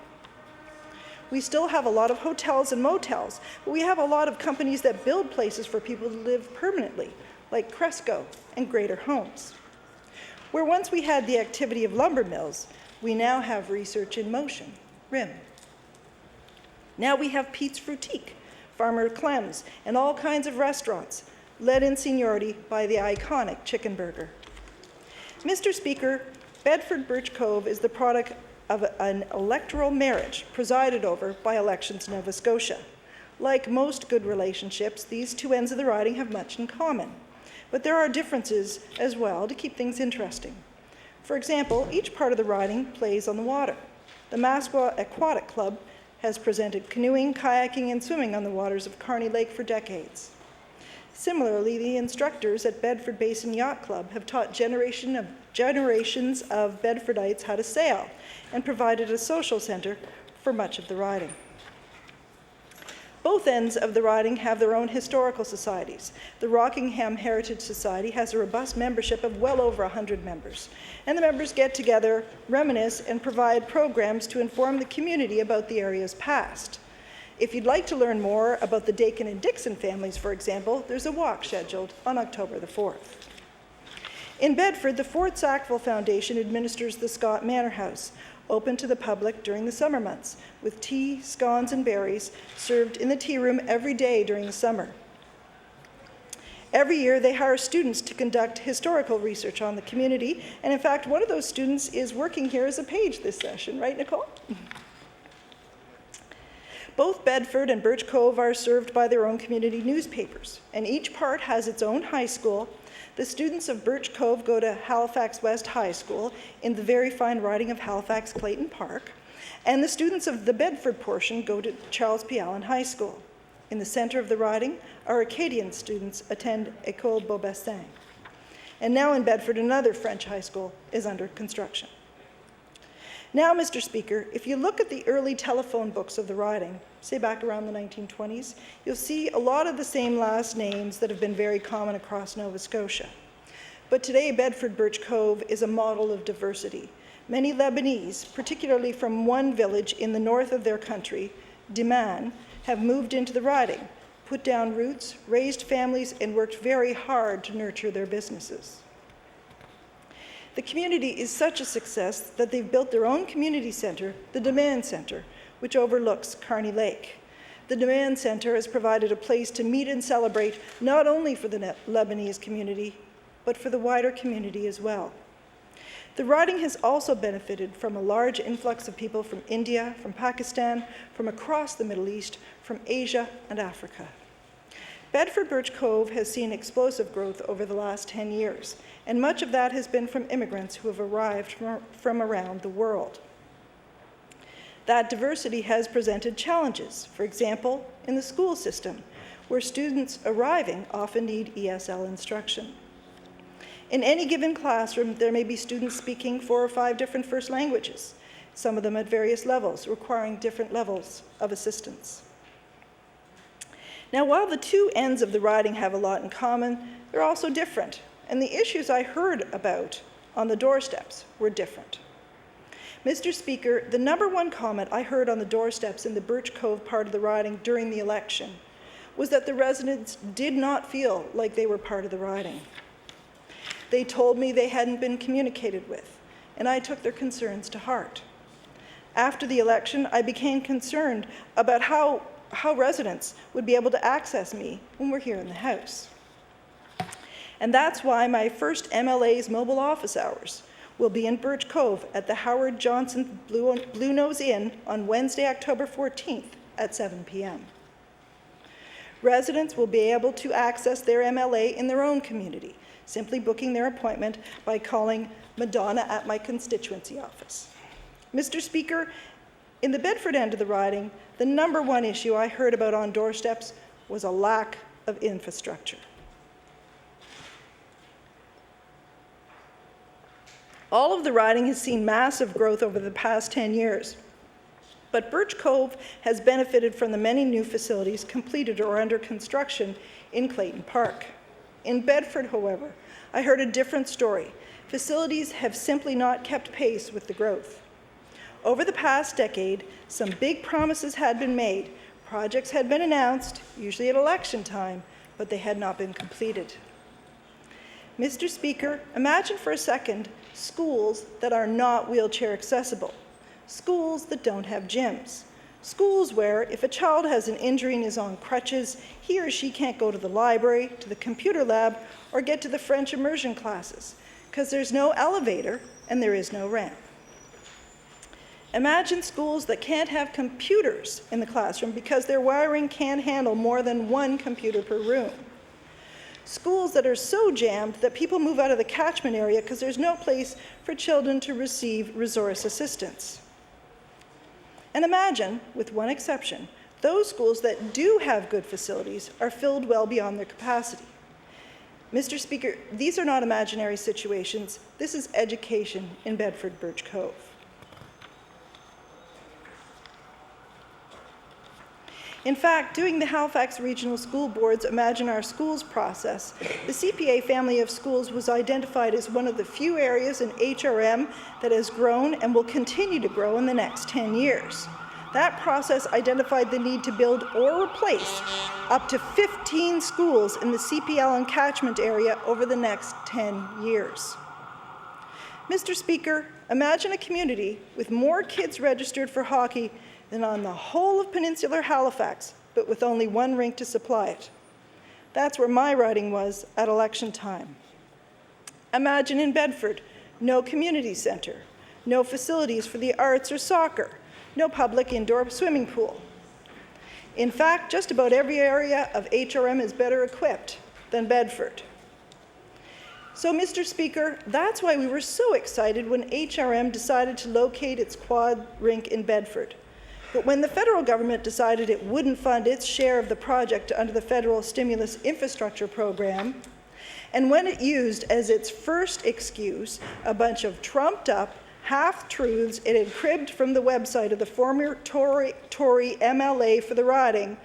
We still have a lot of hotels and motels, but we have a lot of companies that build places for people to live permanently, like Cresco and Greater Homes. Where once we had the activity of lumber mills, we now have Research in Motion, RIM. Now we have Pete's Frutique, Farmer Clem's, and all kinds of restaurants, led in seniority by the iconic Chicken Burger. Mr. Speaker, Bedford Birch Cove is the product of an electoral marriage presided over by Elections Nova Scotia. Like most good relationships, these two ends of the riding have much in common. But there are differences as well to keep things interesting. For example, each part of the riding plays on the water. The Masqua Aquatic Club has presented canoeing, kayaking, and swimming on the waters of Kearney Lake for decades. Similarly, the instructors at Bedford Basin Yacht Club have taught generations of Bedfordites how to sail and provided a social center for much of the riding. Both ends of the riding have their own historical societies. The Rockingham Heritage Society has a robust membership of well over 100 members, and the members get together, reminisce, and provide programs to inform the community about the area's past. If you'd like to learn more about the Dakin and Dixon families, for example, there's a walk scheduled on October the 4th. In Bedford, the Fort Sackville Foundation administers the Scott Manor House, open to the public during the summer months, with tea, scones, and berries served in the tea room every day during the summer. Every year, they hire students to conduct historical research on the community, and in fact, one of those students is working here as a page this session, right, Nicole? Both Bedford and Birch Cove are served by their own community newspapers, and each part has its own high school. The students of Birch Cove go to Halifax West High School in the very fine riding of Halifax Clayton Park, and the students of the Bedford portion go to Charles P. Allen High School. In the center of the riding, our Acadian students attend École Beaubassin. And now in Bedford, another French high school is under construction. Now, Mr. Speaker, if you look at the early telephone books of the riding, say back around the 1920s, you'll see a lot of the same last names that have been very common across Nova Scotia. But today, Bedford Birch Cove is a model of diversity. Many Lebanese, particularly from one village in the north of their country, Diman, have moved into the riding, put down roots, raised families, and worked very hard to nurture their businesses. The community is such a success that they've built their own community center, the Demand Center, which overlooks Kearney Lake. The Demand Center has provided a place to meet and celebrate not only for the Lebanese community, but for the wider community as well. The riding has also benefited from a large influx of people from India, from Pakistan, from across the Middle East, from Asia and Africa. Bedford Birch Cove has seen explosive growth over the last 10 years, and much of that has been from immigrants who have arrived from around the world. That diversity has presented challenges, for example, in the school system, where students arriving often need ESL instruction. In any given classroom, there may be students speaking 4 or 5 different first languages, some of them at various levels, requiring different levels of assistance. Now, while the two ends of the riding have a lot in common, they're also different, and the issues I heard about on the doorsteps were different. Mr. Speaker, the #1 comment I heard on the doorsteps in the Birch Cove part of the riding during the election was that the residents did not feel like they were part of the riding. They told me they hadn't been communicated with, and I took their concerns to heart. After the election, I became concerned about how residents would be able to access me when we're here in the House. And that's why my first MLA's mobile office hours will be in Birch Cove at the Howard Johnson Blue Nose Inn on Wednesday, October 14th at 7 p.m. Residents will be able to access their MLA in their own community, simply booking their appointment by calling Madonna at my constituency office. Mr. Speaker, in the Bedford end of the riding, the #1 issue I heard about on doorsteps was a lack of infrastructure. All of the riding has seen massive growth over the past 10 years, but Birch Cove has benefited from the many new facilities completed or under construction in Clayton Park. In Bedford, however, I heard a different story. Facilities have simply not kept pace with the growth. Over the past decade, some big promises had been made. Projects had been announced, usually at election time, but they had not been completed. Mr. Speaker, imagine for a second schools that are not wheelchair accessible, schools that don't have gyms, schools where if a child has an injury and is on crutches, he or she can't go to the library, to the computer lab, or get to the French immersion classes, because there's no elevator and there is no ramp. Imagine schools that can't have computers in the classroom because their wiring can't handle more than 1 computer per room. Schools that are so jammed that people move out of the catchment area because there's no place for children to receive resource assistance. And imagine, with one exception, those schools that do have good facilities are filled well beyond their capacity. Mr. Speaker, these are not imaginary situations. This is education in Bedford Birch Cove. In fact, doing the Halifax Regional School Board's Imagine Our Schools process, the CPA family of schools was identified as one of the few areas in HRM that has grown and will continue to grow in the next 10 years. That process identified the need to build or replace up to 15 schools in the CPL and catchment area over the next 10 years. Mr. Speaker, imagine a community with more kids registered for hockey than on the whole of peninsular Halifax, but with only 1 rink to supply it. That's where my riding was at election time. Imagine in Bedford, no community centre, no facilities for the arts or soccer, no public indoor swimming pool. In fact, just about every area of HRM is better equipped than Bedford. So, Mr. Speaker, that's why we were so excited when HRM decided to locate its quad rink in Bedford. But when the federal government decided it wouldn't fund its share of the project under the Federal Stimulus Infrastructure Program, and when it used as its first excuse a bunch of trumped-up half-truths it had cribbed from the website of the former Tory MLA for the riding,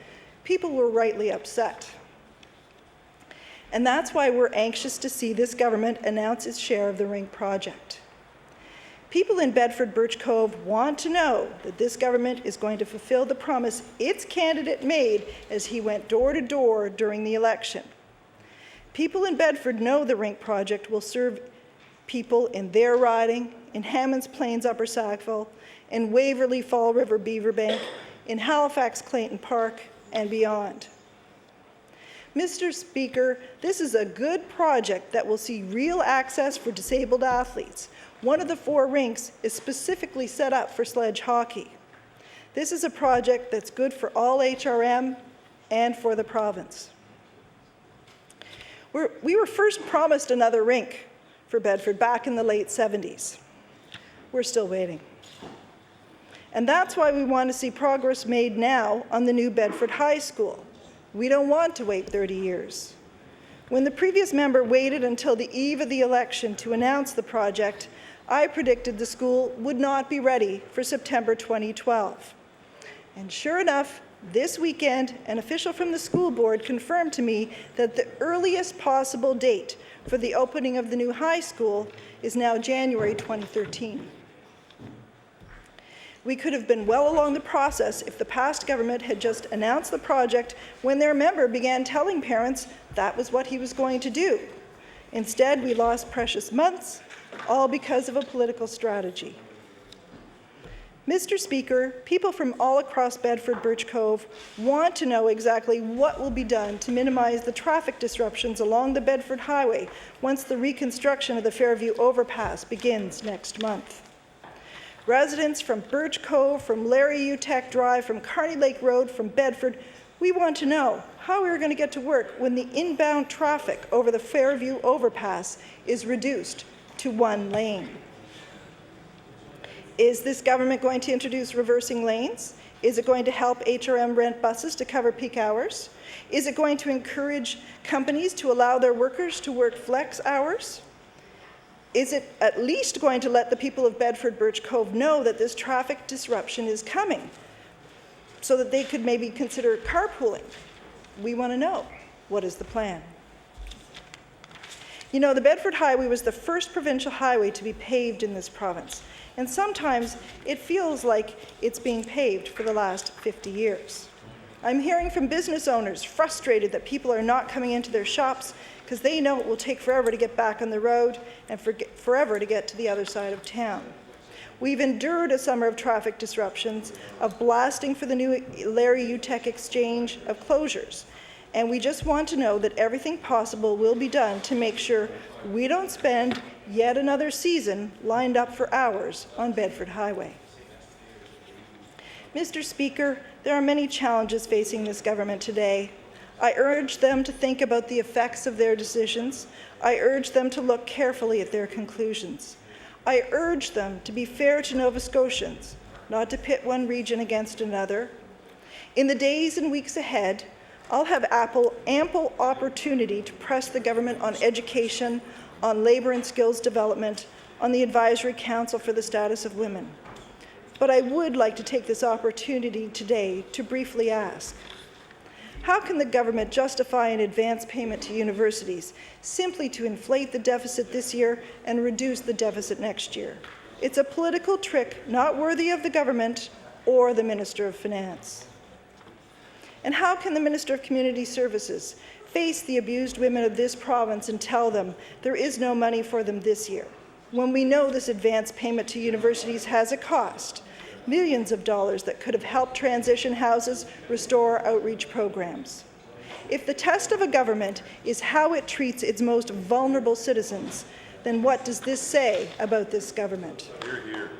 people were rightly upset. And that's why we're anxious to see this government announce its share of the rink project. People in Bedford Birch Cove want to know that this government is going to fulfill the promise its candidate made as he went door to door during the election. People in Bedford know the rink project will serve people in their riding, in Hammonds Plains Upper Sackville, in Waverley Fall River Beaverbank, in Halifax Clayton Park, and beyond. Mr. Speaker, this is a good project that will see real access for disabled athletes, One of the 4 rinks is specifically set up for sledge hockey. This is a project that's good for all HRM and for the province. We were first promised another rink for Bedford back in the late 70s. We're still waiting. And that's why we want to see progress made now on the new Bedford High School. We don't want to wait 30 years. When the previous member waited until the eve of the election to announce the project, I predicted the school would not be ready for September 2012. And sure enough, this weekend, an official from the school board confirmed to me that the earliest possible date for the opening of the new high school is now January 2013. We could have been well along the process if the past government had just announced the project when their member began telling parents that was what he was going to do. Instead, we lost precious months, all because of a political strategy. Mr. Speaker, people from all across Bedford Birch Cove want to know exactly what will be done to minimize the traffic disruptions along the Bedford Highway once the reconstruction of the Fairview overpass begins next month. Residents from Birch Cove, from Larry Utech Drive, from Kearney Lake Road, from Bedford, we want to know how we're going to get to work when the inbound traffic over the Fairview overpass is reduced to 1 lane. Is this government going to introduce reversing lanes? Is it going to help HRM rent buses to cover peak hours? Is it going to encourage companies to allow their workers to work flex hours? Is it at least going to let the people of Bedford Birch Cove know that this traffic disruption is coming so that they could maybe consider carpooling? We want to know, what is the plan? You know, the Bedford Highway was the first provincial highway to be paved in this province, and sometimes it feels like it's being paved for the last 50 years. I'm hearing from business owners frustrated that people are not coming into their shops because they know it will take forever to get back on the road and forever to get to the other side of town. We've endured a summer of traffic disruptions, of blasting for the new Larry Utech exchange, of closures. And we just want to know that everything possible will be done to make sure we don't spend yet another season lined up for hours on Bedford Highway. Mr. Speaker, there are many challenges facing this government today. I urge them to think about the effects of their decisions. I urge them to look carefully at their conclusions. I urge them to be fair to Nova Scotians, not to pit one region against another. In the days and weeks ahead, I'll have ample opportunity to press the government on education, on labour and skills development, on the Advisory Council for the Status of Women. But I would like to take this opportunity today to briefly ask, how can the government justify an advance payment to universities simply to inflate the deficit this year and reduce the deficit next year? It's a political trick not worthy of the government or the Minister of Finance. And how can the Minister of Community Services face the abused women of this province and tell them there is no money for them this year, when we know this advance payment to universities has a cost, millions of dollars that could have helped transition houses, restore outreach programs? If the test of a government is how it treats its most vulnerable citizens, then what does this say about this government? Hear, hear.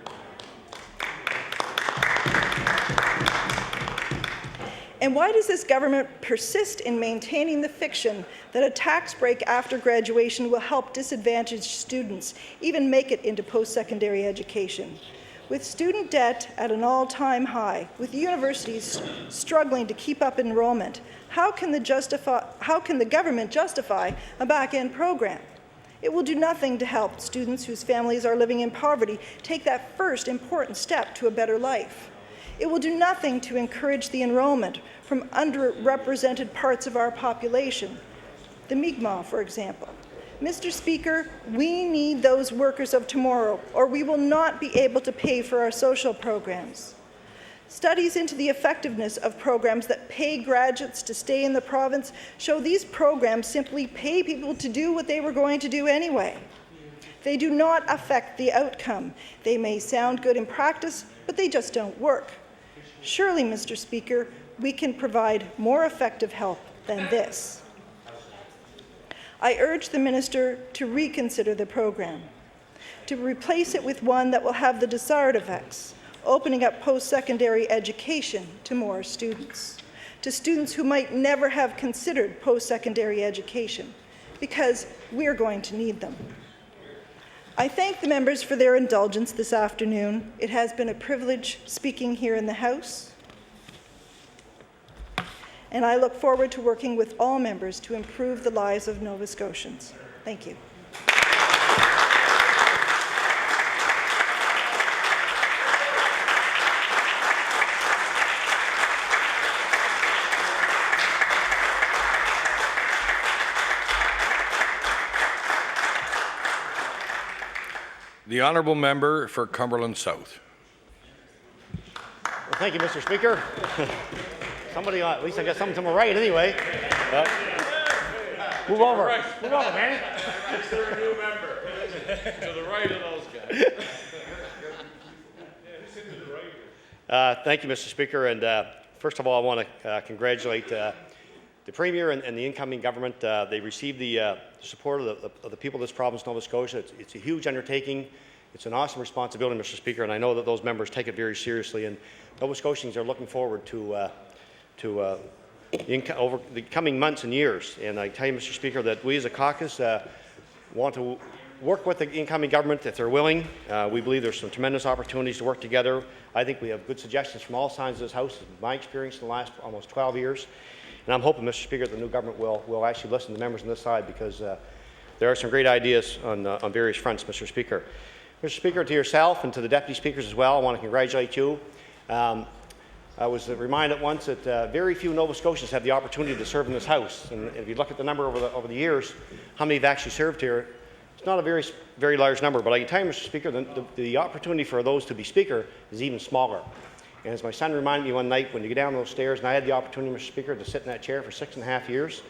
And why does this government persist in maintaining the fiction that a tax break after graduation will help disadvantaged students even make it into post-secondary education? With student debt at an all-time high, with universities struggling to keep up enrollment, how can the government justify a back-end program? It will do nothing to help students whose families are living in poverty take that first important step to a better life. It will do nothing to encourage the enrollment from underrepresented parts of our population, the Mi'kmaq, for example. Mr. Speaker, we need those workers of tomorrow, or we will not be able to pay for our social programs. Studies into the effectiveness of programs that pay graduates to stay in the province show these programs simply pay people to do what they were going to do anyway. They do not affect the outcome. They may sound good in practice, but they just don't work. Surely, Mr. Speaker, we can provide more effective help than this. I urge the Minister to reconsider the program. to replace it with one that will have the desired effects, opening up post-secondary education to more students, to students who might never have considered post-secondary education, because we're going to need them. I thank the members for their indulgence this afternoon. It has been a privilege speaking here in the House, and I look forward to working with all members to improve the lives of Nova Scotians. Thank you. The honourable member for Cumberland South. Well, thank you, Mr. Speaker. Somebody, at least I got something to my right anyway. Move over. Move over, man. That's their new member. To the right of those guys. Thank you, Mr. Speaker. And first of all, I want to congratulate the Premier and the incoming government. They received the support of the people of this province, Nova Scotia. It's a huge undertaking. It's an awesome responsibility, Mr. Speaker, and I know that those members take it very seriously. And Nova Scotians are looking forward to over the coming months and years. And I tell you, Mr. Speaker, that we as a caucus want to work with the incoming government if they're willing. We believe there's some tremendous opportunities to work together. I think we have good suggestions from all sides of this House, in my experience in the last almost 12 years. And I'm hoping, Mr. Speaker, the new government will actually listen to members on this side, because there are some great ideas on various fronts, Mr. Speaker. Mr. Speaker, to yourself and to the deputy speakers as well, I want to congratulate you. I was reminded once that very few Nova Scotians have the opportunity to serve in this House. And if you look at the number over the years, how many have actually served here, it's not a very large number. But I can tell you, Mr. Speaker, the opportunity for those to be Speaker is even smaller. And as my son reminded me one night, when you get down those stairs, and I had the opportunity, Mr. Speaker, to sit in that chair for 6.5 years,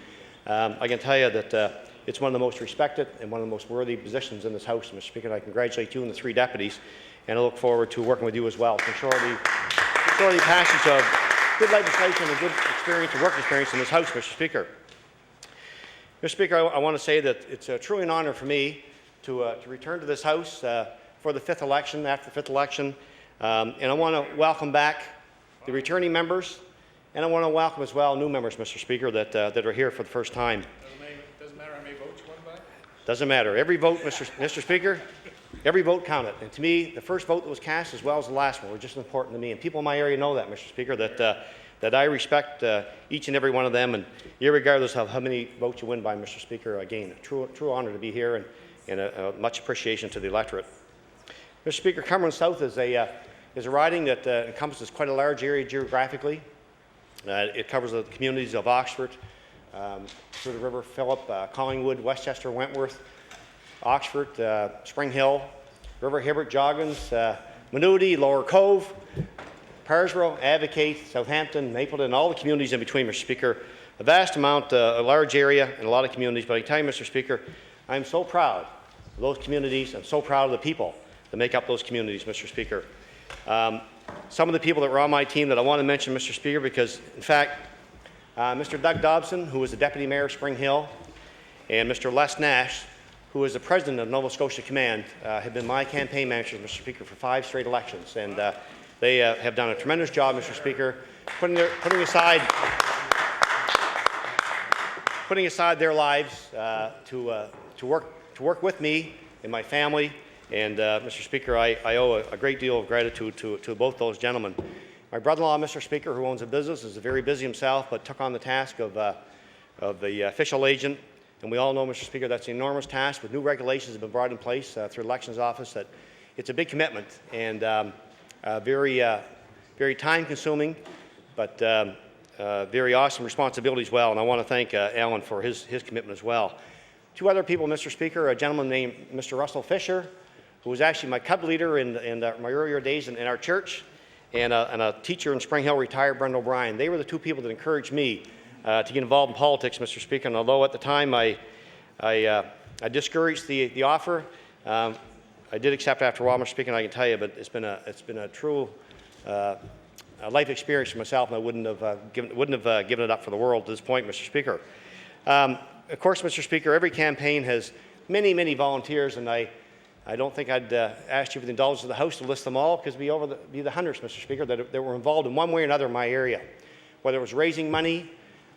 I can tell you that it's one of the most respected and one of the most worthy positions in this House, Mr. Speaker. And I congratulate you and the 3 deputies, and I look forward to working with you as well to ensure the passage of good legislation and good experience and work experience in this House, Mr. Speaker. Mr. Speaker, I want to say that it's truly an honour for me to return to this House for the 5th election, after the 5th election. And I want to welcome back the returning members, and I want to welcome as well new members, Mr. Speaker, that are here for the first time. Doesn't matter how many votes you won by? Doesn't matter. Every vote, Mr. Speaker, every vote counted. And to me, the first vote that was cast as well as the last one were just as important to me. And people in my area know that, Mr. Speaker, that I respect each and every one of them. And irregardless of how many votes you win by, Mr. Speaker, again, a true honour to be here, and a much appreciation to the electorate. Mr. Speaker, Cumberland South is a riding that encompasses quite a large area geographically. It covers the communities of Oxford, through the River Phillip, Collingwood, Westchester, Wentworth, Oxford, Spring Hill, River Hibbert, Joggins, Manuty, Lower Cove, Parsborough, Advocate, Southampton, Mapleton, all the communities in between, Mr. Speaker. A vast amount, a large area, and a lot of communities. But I can tell you, Mr. Speaker, I'm so proud of those communities. I'm so proud of the people that make up those communities, Mr. Speaker. Some of the people that were on my team that I want to mention, Mr. Speaker, because, in fact, Mr. Doug Dobson, who was the Deputy Mayor of Spring Hill, and Mr. Les Nash, who is the President of Nova Scotia Command, have been my campaign managers, Mr. Speaker, for 5 straight elections. And they have done a tremendous job, Mr. Speaker, putting aside their lives to work with me and my family. And, Mr. Speaker, I owe a great deal of gratitude to both those gentlemen. My brother-in-law, Mr. Speaker, who owns a business, is very busy himself, but took on the task of the official agent. And we all know, Mr. Speaker, that's an enormous task. With new regulations that have been brought in place through the Elections Office, that it's a big commitment and very time-consuming, but very awesome responsibility as well. And I want to thank Alan for his commitment as well. 2 other people, Mr. Speaker, a gentleman named Mr. Russell Fisher, who was actually my cub leader in my earlier days in our church, and a teacher in Spring Hill, retired Brenda O'Brien. They were the 2 people that encouraged me to get involved in politics, Mr. Speaker. And although at the time I discouraged the offer, I did accept after a while, Mr. Speaker, and I can tell you, but it's been a true life experience for myself, and I wouldn't have given it up for the world at this point, Mr. Speaker. Of course, Mr. Speaker, every campaign has many volunteers, and I I don't think I'd ask you for the indulgence of the House to list them all, because it'd be the hundreds, Mr. Speaker, that were involved in one way or another in my area. Whether it was raising money,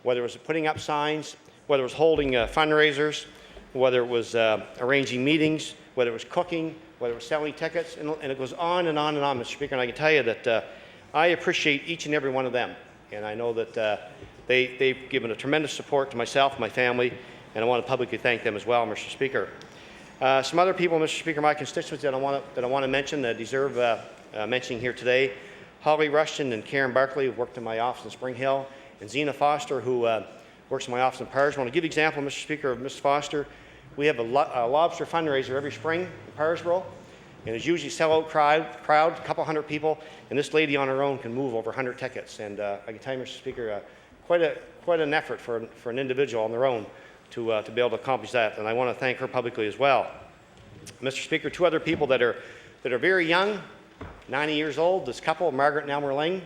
whether it was putting up signs, whether it was holding fundraisers, whether it was arranging meetings, whether it was cooking, whether it was selling tickets, and it goes on and on and on, Mr. Speaker. And I can tell you that I appreciate each and every one of them. And I know that they've given a tremendous support to myself and my family, and I want to publicly thank them as well, Mr. Speaker. Some other people, Mr. Speaker, my constituents that I want to mention that deserve mentioning here today: Holly Rushton and Karen Barkley, who worked in my office in Spring Hill, and Zena Foster, who works in my office in Parsbro. I want to give you an example, Mr. Speaker, of Ms. Foster. We have a lobster fundraiser every spring in Parsbro, and it's usually a sellout crowd, a couple hundred people, and this lady on her own can move over 100 tickets. And I can tell you, Mr. Speaker, quite an effort for an individual on their own to be able to accomplish that, and I want to thank her publicly as well. Mr. Speaker, two other people that are very young, 90 years old. This couple, Margaret and Elmer Ling,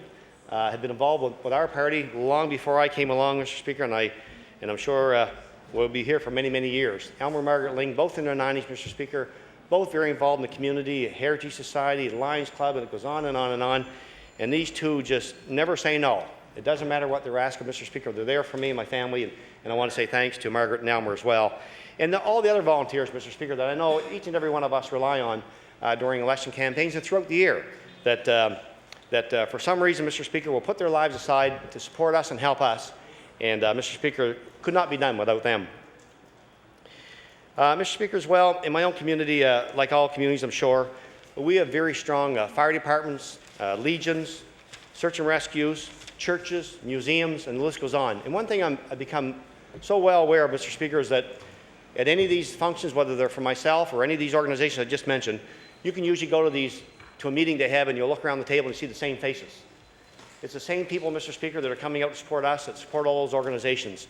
had been involved with our party long before I came along, Mr. Speaker, and I'm sure we'll be here for many, many years. Elmer and Margaret Ling, both in their 90s, Mr. Speaker, both very involved in the community, Heritage Society, Lions Club, and it goes on and on and on. And these two just never say no. It doesn't matter what they're asking, Mr. Speaker. They're there for me and my family, and I want to say thanks to Margaret and Elmer as well. And all the other volunteers, Mr. Speaker, that I know each and every one of us rely on during election campaigns and throughout the year, that for some reason, Mr. Speaker, will put their lives aside to support us and help us. And Mr. Speaker, could not be done without them. Mr. Speaker, as well, in my own community, like all communities, I'm sure, we have very strong fire departments, legions, search and rescues, churches, museums, and the list goes on. And one thing I've become so well aware of, Mr. Speaker, is that at any of these functions, whether they're for myself or any of these organizations I just mentioned, you can usually go to a meeting they have, and you'll look around the table and see the same faces. It's the same people, Mr. Speaker, that are coming out to support us, that support all those organizations.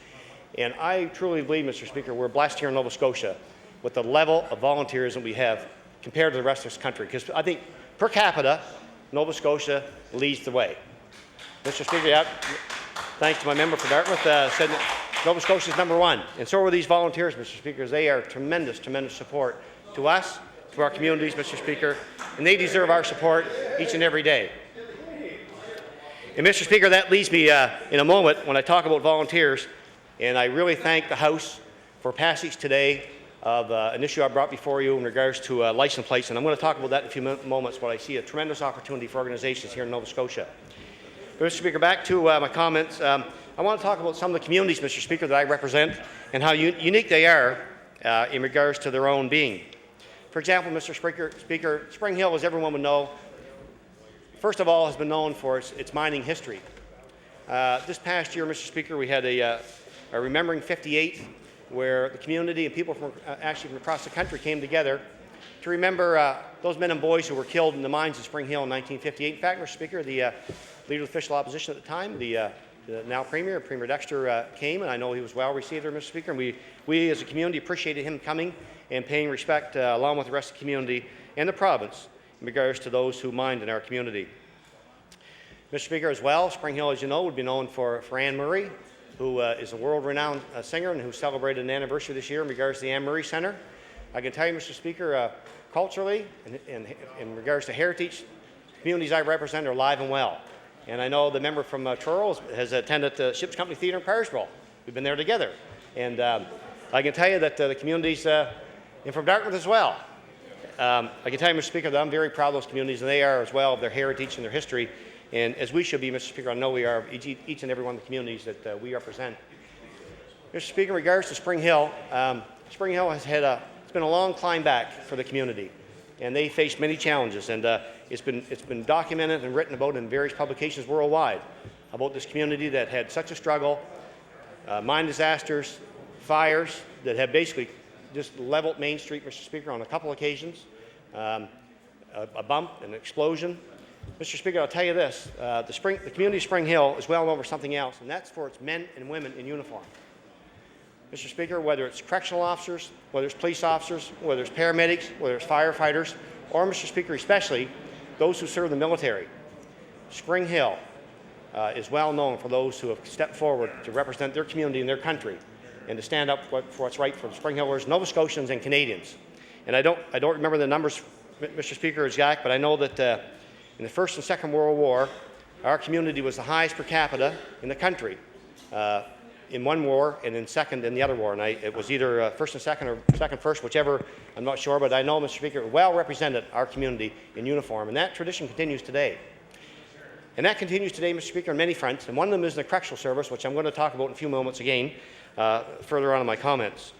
And I truly believe, Mr. Speaker, we're blessed here in Nova Scotia with the level of volunteerism we have compared to the rest of this country. Because I think per capita, Nova Scotia leads the way. Mr. Speaker, thanks to my member for Dartmouth, said that Nova Scotia is #1. And so are these volunteers, Mr. Speaker. They are tremendous, tremendous support to us, to our communities, Mr. Speaker, and they deserve our support each and every day. And Mr. Speaker, that leads me in a moment when I talk about volunteers, and I really thank the House for passage today of an issue I brought before you in regards to license plates, and I'm going to talk about that in a few moments, but I see a tremendous opportunity for organizations here in Nova Scotia. But Mr. Speaker, back to my comments. I want to talk about some of the communities, Mr. Speaker, that I represent and how unique they are in regards to their own being. For example, Mr. Speaker, Spring Hill, as everyone would know, first of all, has been known for its mining history. This past year, Mr. Speaker, we had a Remembering 58, where the community and people from across the country came together to remember those men and boys who were killed in the mines of Spring Hill in 1958. In fact, Mr. Speaker, the leader of official opposition at the time, the now Premier Dexter, came, and I know he was well received there, Mr. Speaker, and we as a community appreciated him coming and paying respect along with the rest of the community and the province in regards to those who mined in our community. Mr. Speaker, as well, Spring Hill, as you know, would be known for Anne Murray, who is a world-renowned singer and who celebrated an anniversary this year in regards to the Anne Murray Centre. I can tell you, Mr. Speaker, culturally and in regards to heritage, communities I represent are alive and well. And I know the member from Truro has attended the Ships Company Theatre in Parsbro. We've been there together. And I can tell you that the communities, and from Dartmouth as well, I can tell you, Mr. Speaker, that I'm very proud of those communities, and they are as well, of their heritage and their history. And as we should be, Mr. Speaker, I know we are, each and every one of the communities that we represent. Mr. Speaker, in regards to Spring Hill has had it's been a long climb back for the community, and they faced many challenges, and it's been documented and written about in various publications worldwide about this community that had such a struggle, mine disasters, fires that have basically just leveled Main Street, Mr. Speaker, on a couple occasions, a bump, an explosion. Mr. Speaker, I'll tell you this, the community of Spring Hill is well known for something else, and that's for its men and women in uniform. Mr. Speaker, whether it's correctional officers, whether it's police officers, whether it's paramedics, whether it's firefighters, or, Mr. Speaker, especially those who serve the military, Spring Hill is well known for those who have stepped forward to represent their community and their country and to stand up for what's right for Spring Hillers, Nova Scotians, and Canadians. And I don't remember the numbers, Mr. Speaker, exact, but I know that in the First and Second World War, our community was the highest per capita in the country in one war, and in second in the other war. And it was either first and second or second first, whichever, I'm not sure, but I know, Mr. Speaker, well represented our community in uniform, and that tradition continues today. And that continues today, Mr. Speaker, on many fronts, and one of them is the correctional service, which I'm going to talk about in a few moments again, further on in my comments.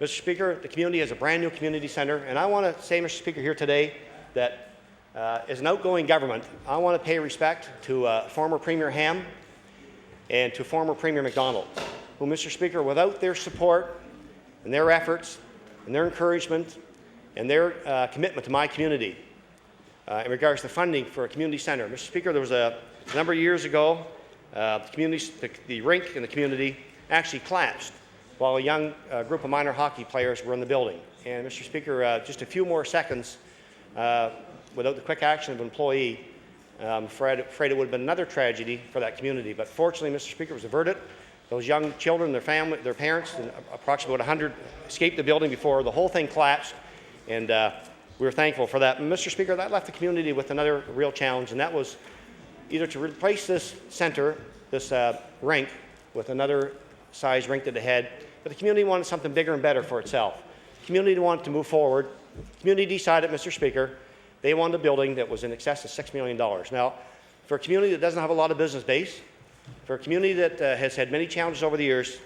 Mr. Speaker, the community has a brand new community centre, and I want to say, Mr. Speaker, here today that as an outgoing government, I want to pay respect to former Premier Ham and to former Premier MacDonald, who, Mr. Speaker, without their support and their efforts and their encouragement and their commitment to my community in regards to funding for a community centre. Mr. Speaker, there was a number of years ago, the rink in the community actually collapsed while a young group of minor hockey players were in the building. And Mr. Speaker, just a few more seconds without the quick action of an employee, I'm afraid it would have been another tragedy for that community. But fortunately, Mr. Speaker, it was averted. Those young children, their family, their parents, and approximately 100 escaped the building before the whole thing collapsed, and we were thankful for that. And Mr. Speaker, that left the community with another real challenge, and that was either to replace this centre, this rink, with another size rink that it had, but the community wanted something bigger and better for itself. The community wanted to move forward. The community decided, Mr. Speaker, they wanted a building that was in excess of $6 million. Now, for a community that doesn't have a lot of business base, for a community that has had many challenges over the years,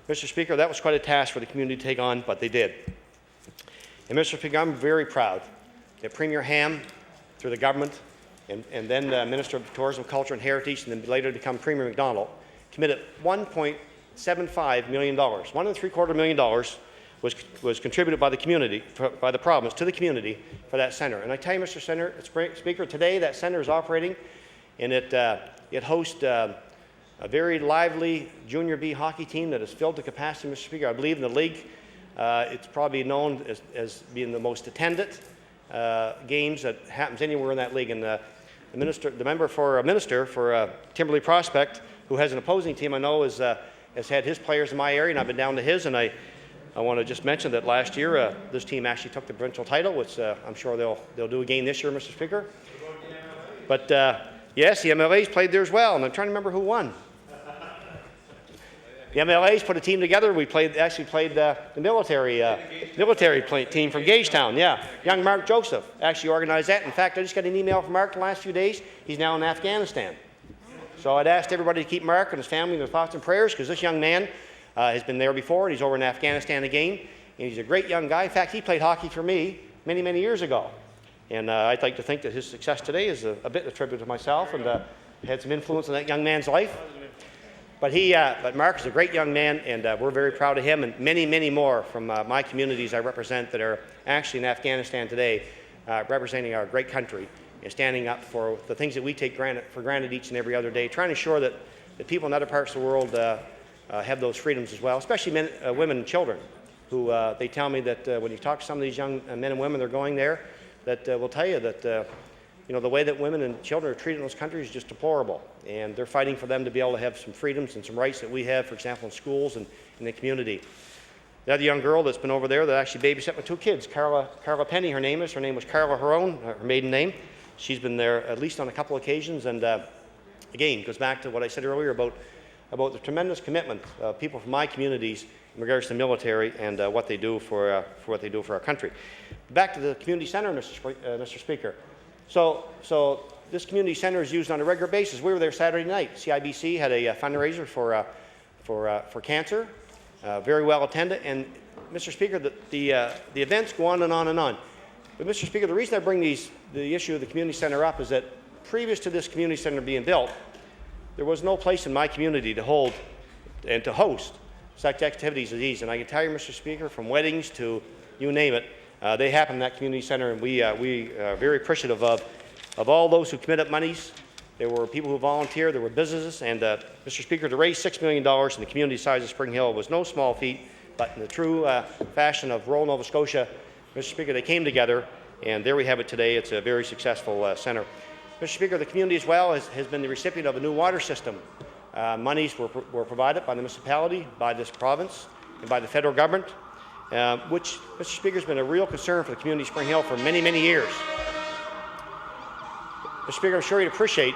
Mr. Speaker, that was quite a task for the community to take on, but they did. And Mr. Speaker, I'm very proud that Premier Ham, through the government, and then Minister of Tourism, Culture and Heritage, and then later to become Premier MacDonald, committed $1.75 million. $1.75 million was contributed by the community, by the province, to the community for that centre. And I tell you, Mr. Speaker, today that centre is operating, and it hosts a very lively Junior B hockey team that is filled to capacity, Mr. Speaker. I believe in the league, it's probably known as being the most attended games that happens anywhere in that league. And the member for Timberley Prospect, who has an opposing team, I know has had his players in my area, and I've been down to his, and I want to just mention that last year this team actually took the provincial title, which I'm sure they'll do again this year, Mr. Speaker. But yes, the MLAs played there as well, and I'm trying to remember who won. The MLAs put a team together. We actually played the military team from Gagetown. Yeah, young Mark Joseph actually organized that. In fact, I just got an email from Mark the last few days. He's now in Afghanistan. So I'd asked everybody to keep Mark and his family in their thoughts and prayers, because this young man has been there before, and he's over in Afghanistan again. And he's a great young guy. In fact, he played hockey for me many, many years ago. And I'd like to think that his success today is a bit of a tribute to myself, and had some influence in that young man's life. But Mark is a great young man, and we're very proud of him, and many, many more from my communities I represent that are actually in Afghanistan today, representing our great country and standing up for the things that we take for granted each and every other day, trying to ensure that the people in other parts of the world have those freedoms as well, especially men, women and children, who they tell me that when you talk to some of these young men and women that are going there, that will tell you that the way that women and children are treated in those countries is just deplorable, and they're fighting for them to be able to have some freedoms and some rights that we have, for example, in schools and in the community. The other young girl that's been over there that actually babysat my two kids, Carla Penny, her name was Carla Herone, her maiden name. She's been there at least on a couple occasions, and again, goes back to what I said earlier about the tremendous commitment of people from my communities in regards to the military and what they do for our country. Back to the community centre, Mr. Speaker. So this community centre is used on a regular basis. We were there Saturday night. CIBC had a fundraiser for cancer, very well attended. And Mr. Speaker, the events go on and on and on. But Mr. Speaker, the reason I bring the issue of the community centre up is that previous to this community centre being built, there was no place in my community to hold and to host such activities as these. And I can tell you, Mr. Speaker, from weddings to you name it, they happen in that community centre, and we are very appreciative of all those who committed monies. There were people who volunteered, there were businesses, and Mr. Speaker, to raise $6 million in the community size of Spring Hill was no small feat, but in the true fashion of rural Nova Scotia, Mr. Speaker, they came together, and there we have it today. It's a very successful centre. Mr. Speaker, the community as well has been the recipient of a new water system. Monies were provided by the municipality, by this province, and by the federal government. which, Mr. Speaker, has been a real concern for the community of Spring Hill for many, many years. Mr. Speaker, I'm sure you'd appreciate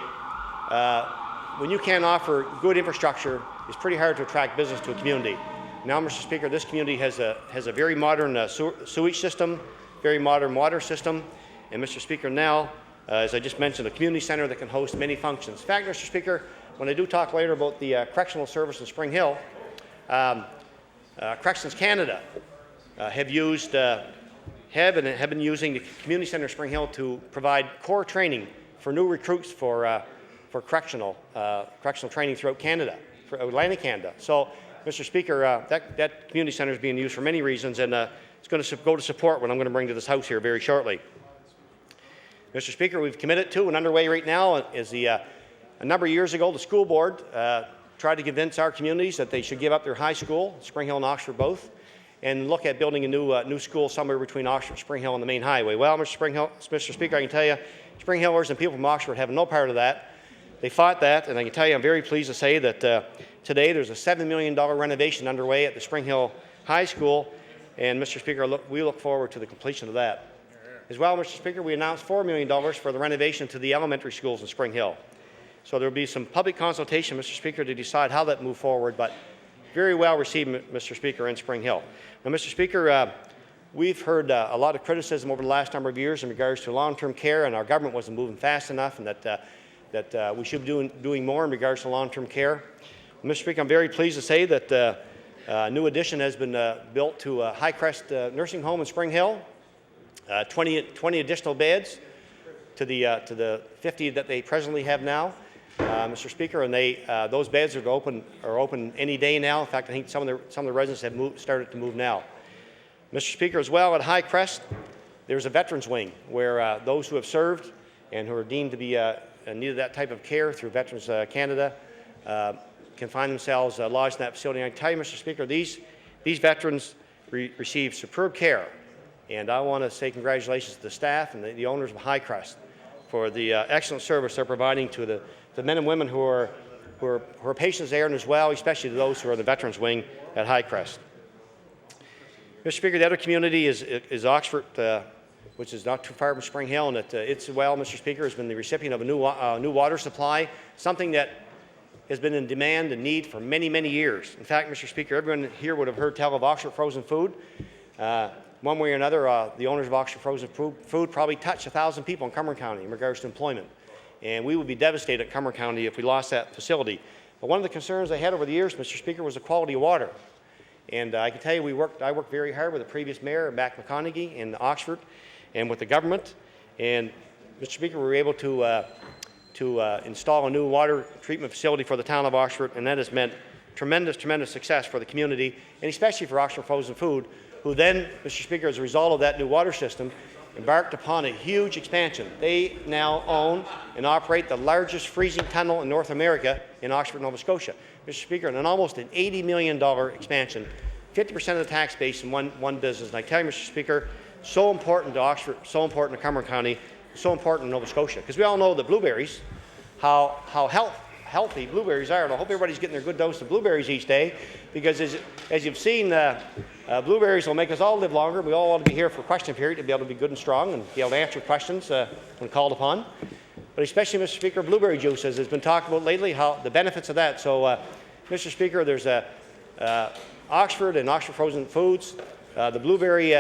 when you can't offer good infrastructure, it's pretty hard to attract business to a community. Now, Mr. Speaker, this community has a very modern sewage system, very modern water system, and Mr. Speaker, now, as I just mentioned, a community centre that can host many functions. In fact, Mr. Speaker, when I do talk later about the correctional service in Spring Hill, Corrections Canada have been using the community centre of Spring Hill to provide core training for new recruits for correctional training throughout Canada, for Atlantic Canada. So, Mr. Speaker, that community centre is being used for many reasons, and it's going to go to support what I'm going to bring to this House here very shortly. Mr. Speaker, we've committed to and underway right now is a number of years ago, the school board tried to convince our communities that they should give up their high school, Spring Hill and Oxford both, and look at building a new school somewhere between Oxford, Spring Hill, and the main highway. Well, Mr. Speaker, I can tell you, Spring Hillers and people from Oxford have no part of that. They fought that, and I can tell you I'm very pleased to say that today there's a $7 million renovation underway at the Spring Hill High School, and Mr. Speaker, we look forward to the completion of that. As well, Mr. Speaker, we announced $4 million for the renovation to the elementary schools in Spring Hill. So there will be some public consultation, Mr. Speaker, to decide how that move forward, but very well received, Mr. Speaker, in Spring Hill. Now, Mr. Speaker, we've heard a lot of criticism over the last number of years in regards to long-term care, and our government wasn't moving fast enough, and that we should be doing more in regards to long-term care. Mr. Speaker, I'm very pleased to say that a new addition has been built to Highcrest Nursing Home in Spring Hill, 20 additional beds to the 50 that they presently have now. Mr. Speaker, and those beds are open any day now. In fact, I think some of the residents have started to move now. Mr. Speaker, as well at Highcrest, there's a veterans wing where those who have served and who are deemed to be needed that type of care through Veterans Canada can find themselves lodged in that facility. And I can tell you, Mr. Speaker, these veterans receive superb care, and I want to say congratulations to the staff and the owners of Highcrest for the excellent service they're providing to the men and women who are patients there, and as well, especially to those who are in the veterans wing at Highcrest. Mr. Speaker, the other community is Oxford, which is not too far from Spring Hill, and Mr. Speaker, has been the recipient of a new water supply, something that has been in demand and need for many, many years. In fact, Mr. Speaker, everyone here would have heard tell of Oxford Frozen Food. One way or another, the owners of Oxford Frozen Food probably touched 1,000 people in Cumberland County in regards to employment. And we would be devastated at Cumberland County if we lost that facility. But one of the concerns I had over the years, Mr. Speaker, was the quality of water. And I can tell you I worked very hard with the previous mayor, Mac McConaughey, in Oxford, and with the government. And, Mr. Speaker, we were able to install a new water treatment facility for the town of Oxford, and that has meant tremendous, tremendous success for the community, and especially for Oxford Frozen Food, who then, Mr. Speaker, as a result of that new water system, embarked upon a huge expansion. They now own and operate the largest freezing tunnel in North America in Oxford, Nova Scotia. Mr. Speaker, and almost an $80 million expansion, 50% of the tax base in one business. And I tell you, Mr. Speaker, so important to Oxford, so important to Cumberland County, so important to Nova Scotia. Because we all know that blueberries, how healthy blueberries are, and I hope everybody's getting their good dose of blueberries each day, because as you've seen, blueberries will make us all live longer. We all want to be here for question period to be able to be good and strong and be able to answer questions when called upon. But especially, Mr. Speaker, blueberry juice, as has been talked about lately, how the benefits of that. So, Mr. Speaker, there's Oxford and Oxford Frozen Foods, the blueberry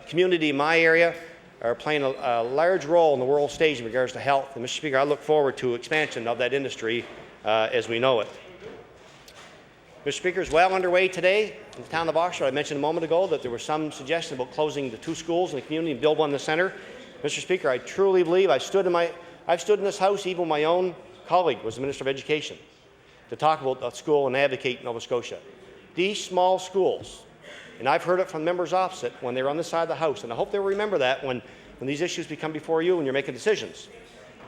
community in my area are playing a large role in the world stage in regards to health. And, Mr. Speaker, I look forward to expansion of that industry as we know it. Mr. Speaker, is well underway today in the town of Oxford. I mentioned a moment ago that there was some suggestion about closing the 2 schools in the community and build one in the centre. Mr. Speaker, I truly believe I've stood in this House, even my own colleague was the Minister of Education, to talk about the school and advocate Nova Scotia. These small schools, and I've heard it from members opposite when they're on this side of the House, and I hope they'll remember that when these issues become before you and you're making decisions.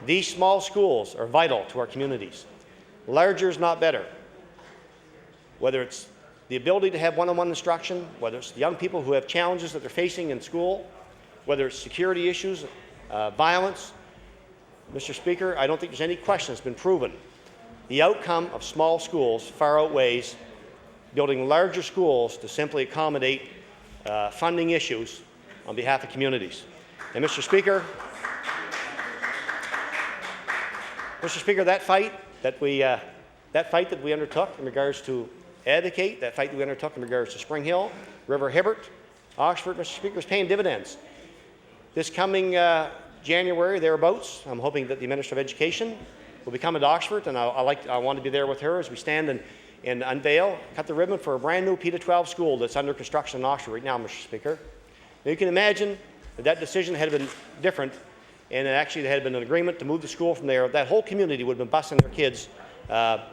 These small schools are vital to our communities. Larger is not better. Whether it's the ability to have one-on-one instruction, whether it's the young people who have challenges that they're facing in school, whether it's security issues, violence. Mr. Speaker, I don't think there's any question that's been proven. The outcome of small schools far outweighs building larger schools to simply accommodate funding issues on behalf of communities. And Mr. Speaker, that fight that we undertook in regards to advocate, that fight that we undertook in regards to Spring Hill, River Hibbert, Oxford, Mr. Speaker, is paying dividends. This coming January, thereabouts, I'm hoping that the Minister of Education will be coming to Oxford, and I want to be there with her as we stand and unveil, cut the ribbon for a brand new P-12 school that's under construction in Oxford right now, Mr. Speaker. Now, you can imagine that that decision had been different, and actually there had been an agreement to move the school from there. That whole community would have been busing their kids out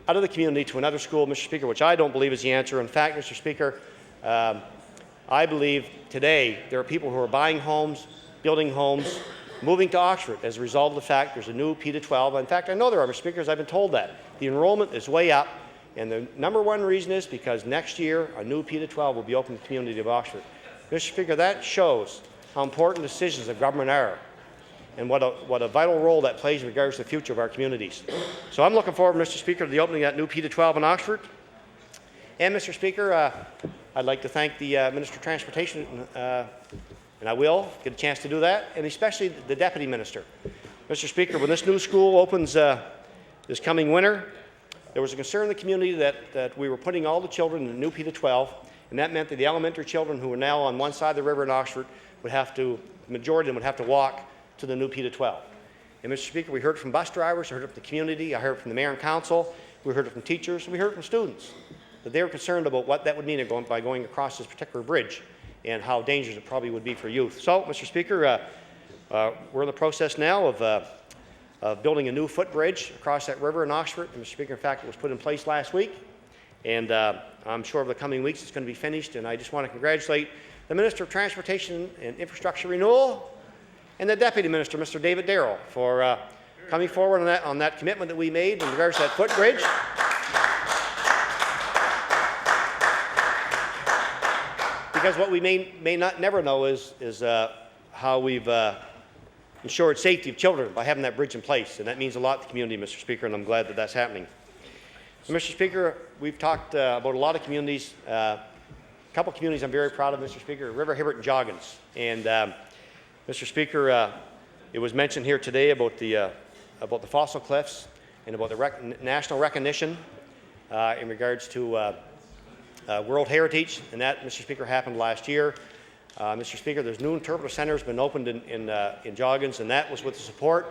of the community to another school, Mr. Speaker, which I don't believe is the answer. In fact, Mr. Speaker, I believe today there are people who are buying homes, building homes, moving to Oxford as a result of the fact there's a new P-12. In fact, I know there are, Mr. Speaker, as I've been told that. The enrollment is way up, and the number one reason is because next year a new P-12 will be open to the community of Oxford. Mr. Speaker, that shows how important decisions of government are and what a vital role that plays in regards to the future of our communities. So I'm looking forward, Mr. Speaker, to the opening of that new P-12 in Oxford. And, Mr. Speaker, I'd like to thank the Minister of Transportation, and I will get a chance to do that, and especially the Deputy Minister. Mr. Speaker, when this new school opens this coming winter, there was a concern in the community that we were putting all the children in the new P-12, and that meant that the elementary children who are now on one side of the river in Oxford would have to, the majority of them would have to walk to the new P-12. And, Mr. Speaker, we heard from bus drivers, we heard it from the community, I heard it from the Mayor and Council, we heard it from teachers, and we heard it from students, that they were concerned about what that would mean by going across this particular bridge and how dangerous it probably would be for youth. So, Mr. Speaker, we're in the process now of building a new footbridge across that river in Oxford. And, Mr. Speaker, in fact, it was put in place last week, and I'm sure over the coming weeks it's going to be finished. And I just want to congratulate the Minister of Transportation and Infrastructure Renewal and the Deputy Minister, Mr. David Darrell, for coming forward on that commitment that we made in regards to that footbridge. Because what we may not never know is how we've ensured safety of children by having that bridge in place, and that means a lot to the community, Mr. Speaker, and I'm glad that that's happening. So, Mr. Speaker, we've talked about a lot of communities. A couple of communities I'm very proud of, Mr. Speaker, River Hibbert and Joggins. And Mr. Speaker, it was mentioned here today about the fossil cliffs and about the national recognition in regards to World Heritage, and that, Mr. Speaker, happened last year. Mr. Speaker, there's new interpretive centers been opened in Joggins, and that was with the support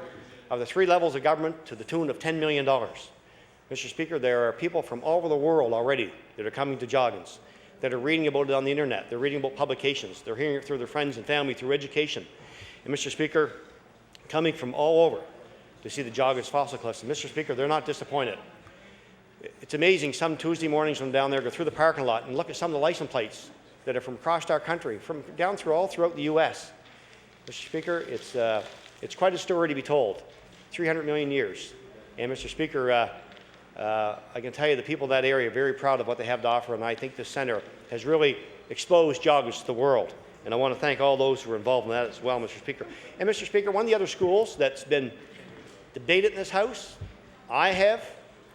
of the three levels of government to the tune of $10 million. Mr. Speaker, there are people from all over the world already that are coming to Joggins, that are reading about it on the internet, they're reading about publications, they're hearing it through their friends and family, through education. And, Mr. Speaker, coming from all over to see the Joggins fossil cliffs, and, Mr. Speaker, they're not disappointed. It's amazing, some Tuesday mornings when I'm down there, go through the parking lot and look at some of the license plates that are from across our country, from down through all throughout the U.S. Mr. Speaker, it's quite a story to be told. 300 million years. And, Mr. Speaker, I can tell you the people of that area are very proud of what they have to offer, and I think this centre has really exposed Joggins to the world. And I want to thank all those who are involved in that as well, Mr. Speaker. And, Mr. Speaker, one of the other schools that's been debated in this House,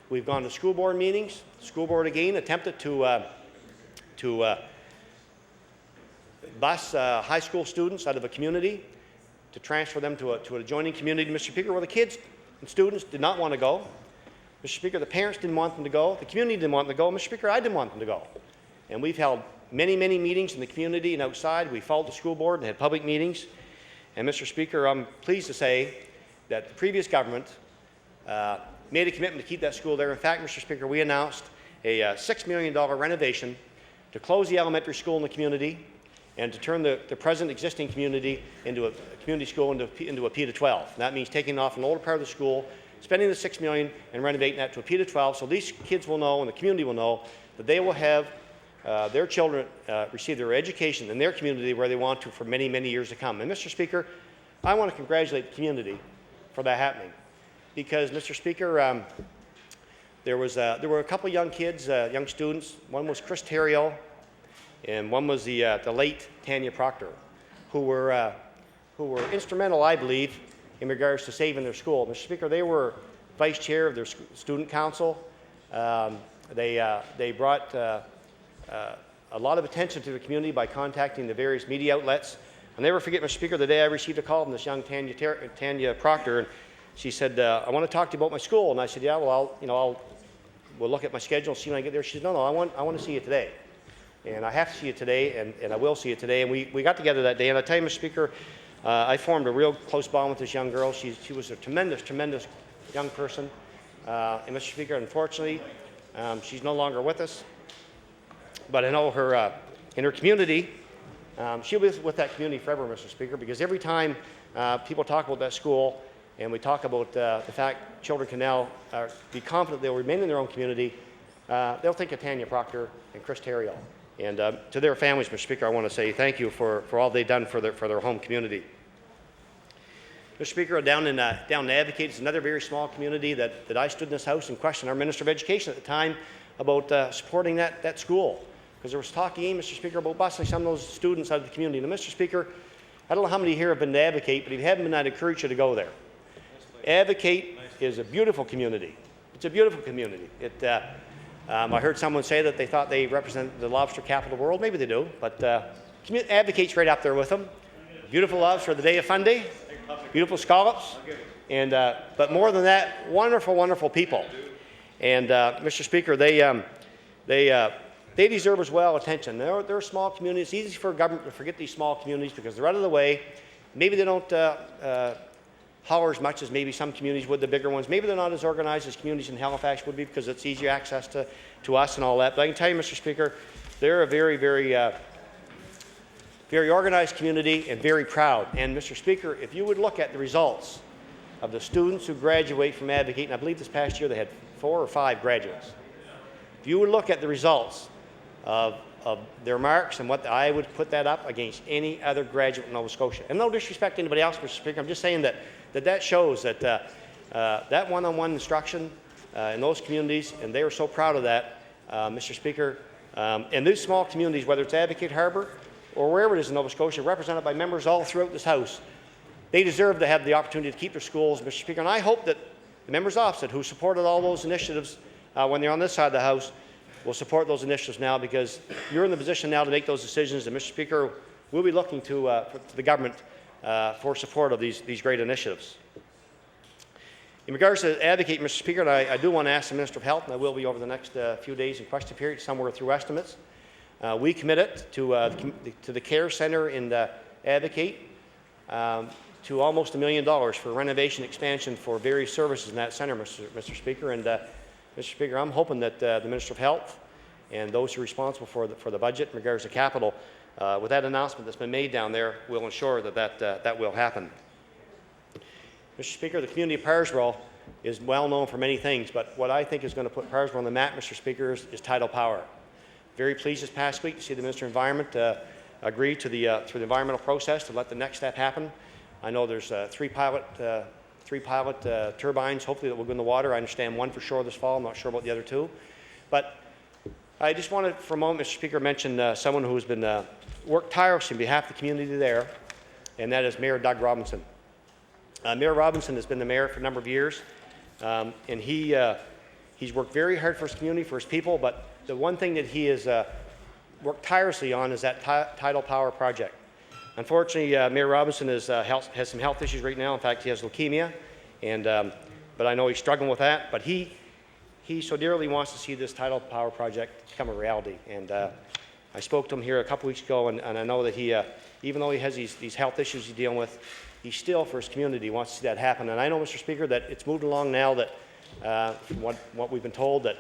we've gone to school board meetings. The school board again attempted to bus high school students out of a community to transfer them to an adjoining community, Mr. Speaker, where the kids and students did not want to go. Mr. Speaker, the parents didn't want them to go. The community didn't want them to go. Mr. Speaker, I didn't want them to go. And we've held many, many meetings in the community and outside. We followed the school board and had public meetings. And, Mr. Speaker, I'm pleased to say that the previous government made a commitment to keep that school there. In fact, Mr. Speaker, we announced a $6 million renovation to close the elementary school in the community and to turn the present existing community into a community school into a P-12. That means taking off an older part of the school, spending the $6 million and renovating that to a P-12, so these kids will know and the community will know that they will have their children receive their education in their community where they want to for many, many years to come. And, Mr. Speaker, I want to congratulate the community for that happening. Because, Mr. Speaker, there were a couple young kids, young students. One was Chris Terrio, and one was the late Tanya Proctor, who were instrumental, I believe, in regards to saving their school. Mr. Speaker, they were vice chair of their student council. They brought a lot of attention to the community by contacting the various media outlets. I'll never forget, Mr. Speaker, the day I received a call from this young Tanya Proctor, and she said, I want to talk to you about my school. And I said, yeah, well, we'll look at my schedule and see when I get there. She said, no, I want to see you today. And I have to see you today, and I will see you today. And we got together that day, and I tell you, Mr. Speaker, I formed a real close bond with this young girl. She was a tremendous, tremendous young person. And Mr. Speaker, unfortunately, she's no longer with us. But I know her in her community, she'll be with that community forever, Mr. Speaker, because every time people talk about that school and we talk about the fact children can now be confident they'll remain in their own community, they'll think of Tanya Proctor and Chris Terrio. And to their families, Mr. Speaker, I want to say thank you for all they've done for their home community. Mr. Speaker, down in Advocate, it's another very small community that I stood in this House and questioned our Minister of Education at the time about supporting that school. Because there was talk, Mr. Speaker, about busing some of those students out of the community. Now, Mr. Speaker, I don't know how many here have been to Advocate, but if you haven't been, I'd encourage you to go there. Advocate is a beautiful community. It's a beautiful community. I heard someone say that they thought they represented the lobster capital of the world. Maybe they do, but Advocate's right up there with them. Beautiful lobster the day of Fun Day, beautiful scallops, and but more than that, wonderful, wonderful people. And Mr. Speaker, they deserve as well attention. They're a small community. It's easy for government to forget these small communities because they're out of the way. Maybe they don't holler as much as maybe some communities would, the bigger ones. Maybe they're not as organized as communities in Halifax would be because it's easier access to us and all that. But I can tell you, Mr. Speaker, they're a very, very, very organized community and very proud. And Mr. Speaker, if you would look at the results of the students who graduate from Advocate, and I believe this past year they had 4 or 5 graduates. If you would look at the results of their marks and what I would put that up against any other graduate in Nova Scotia. And no disrespect to anybody else, Mr. Speaker, I'm just saying that shows that that one-on-one instruction in those communities, and they were so proud of that, Mr. Speaker. And these small communities, whether it's Advocate Harbour or wherever it is in Nova Scotia, represented by members all throughout this House, they deserve to have the opportunity to keep their schools, Mr. Speaker. And I hope that the members opposite who supported all those initiatives when they're on this side of the House will support those initiatives now, because you're in the position now to make those decisions. And Mr. Speaker, we'll be looking to the government for support of these great initiatives. In regards to Advocate, Mr. Speaker, I do want to ask the Minister of Health, and I will be over the next few days in question period, somewhere through estimates. We committed to the care centre in Advocate to almost $1 million for renovation expansion for various services in that centre, Mr. Speaker. And Mr. Speaker, I'm hoping that the Minister of Health and those who are responsible for the budget in regards to capital, with that announcement that's been made down there, will ensure that will happen. Mr. Speaker, the community of Parsborough is well known for many things, but what I think is going to put Parsborough on the map, Mr. Speaker, is tidal power. Very pleased this past week to see the Minister of Environment agree to through the environmental process to let the next step happen. I know there's 3 pilot turbines, hopefully, that will go in the water. I understand 1 for sure this fall. I'm not sure about the other 2. But I just wanted, for a moment, Mr. Speaker, mention someone who has been worked tirelessly on behalf of the community there, and that is Mayor Doug Robinson. Mayor Robinson has been the mayor for a number of years, and he's worked very hard for his community, for his people, but the one thing that he has worked tirelessly on is that tidal power project. Unfortunately, Mayor Robinson has some health issues right now. In fact, he has leukemia, and but I know he's struggling with that. But he so dearly wants to see this tidal power project become a reality. And I spoke to him here a couple weeks ago, and I know that he, even though he has these health issues he's dealing with, he still, for his community, wants to see that happen. And I know, Mr. Speaker, that it's moved along now. That from what we've been told, that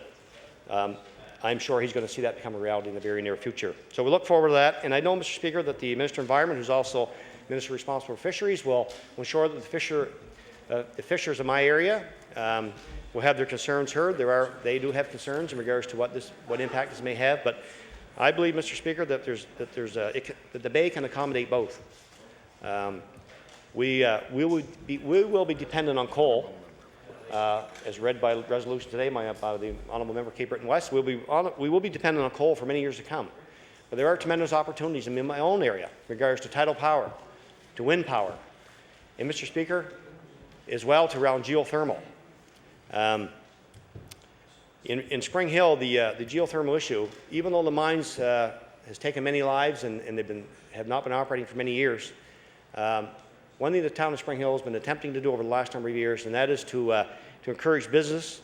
I'm sure he's going to see that become a reality in the very near future. So we look forward to that. And I know, Mr. Speaker, that the Minister of Environment, who's also Minister responsible for fisheries, will ensure that the fishers in my area will have their concerns heard. They do have concerns in regards to what impact this may have. But I believe, Mr. Speaker, that that the Bay can accommodate both. We will be dependent on coal. As read by resolution today by the Honourable Member Cape Breton West, we will be dependent on coal for many years to come. But there are tremendous opportunities in my own area in regards to tidal power, to wind power, and, Mr. Speaker, as well to around geothermal. In Spring Hill, the geothermal issue, even though the mines has taken many lives, and have not been operating for many years. One thing the town of Spring Hill has been attempting to do over the last number of years, and that is to encourage business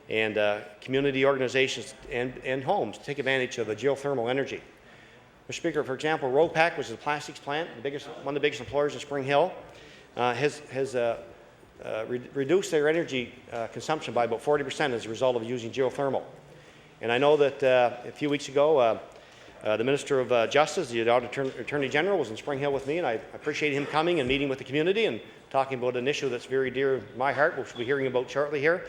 and community organizations and homes to take advantage of the geothermal energy. Mr. Speaker, for example, RoPac, which is a plastics plant, one of the biggest employers in Spring Hill, has reduced their energy consumption by about 40% as a result of using geothermal. And I know that a few weeks ago, the Minister of Justice, the Attorney General, was in Spring Hill with me, and I appreciate him coming and meeting with the community and talking about an issue that's very dear to my heart, which we'll be hearing about shortly here.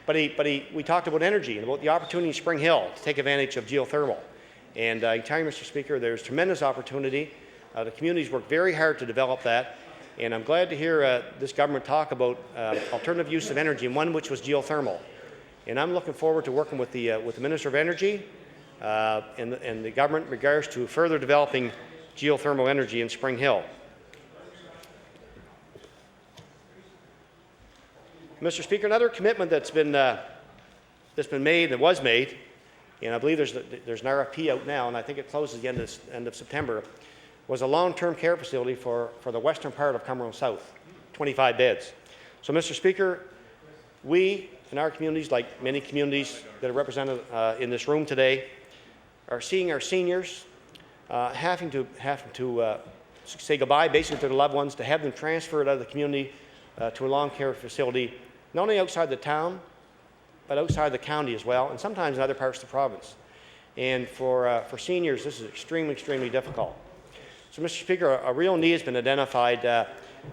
We talked about energy and about the opportunity in Spring Hill to take advantage of geothermal. And I tell you, Mr. Speaker, there's tremendous opportunity. The community's worked very hard to develop that, and I'm glad to hear this government talk about alternative use of energy, and one which was geothermal. And I'm looking forward to working with the Minister of Energy and the government in regards to further developing geothermal energy in Spring Hill. Mr. Speaker, another commitment that's been made, that was made, and I believe there's an RFP out now, and I think it closes at the end of September, was a long-term care facility for the western part of Cumberland South, 25 beds. So, Mr. Speaker, we in our communities, like many communities that are represented in this room today, are seeing our seniors having to say goodbye basically to their loved ones, to have them transferred out of the community to a long care facility, not only outside the town, but outside the county as well, and sometimes in other parts of the province. And for seniors, this is extremely, extremely difficult. So, Mr. Speaker, a real need has been identified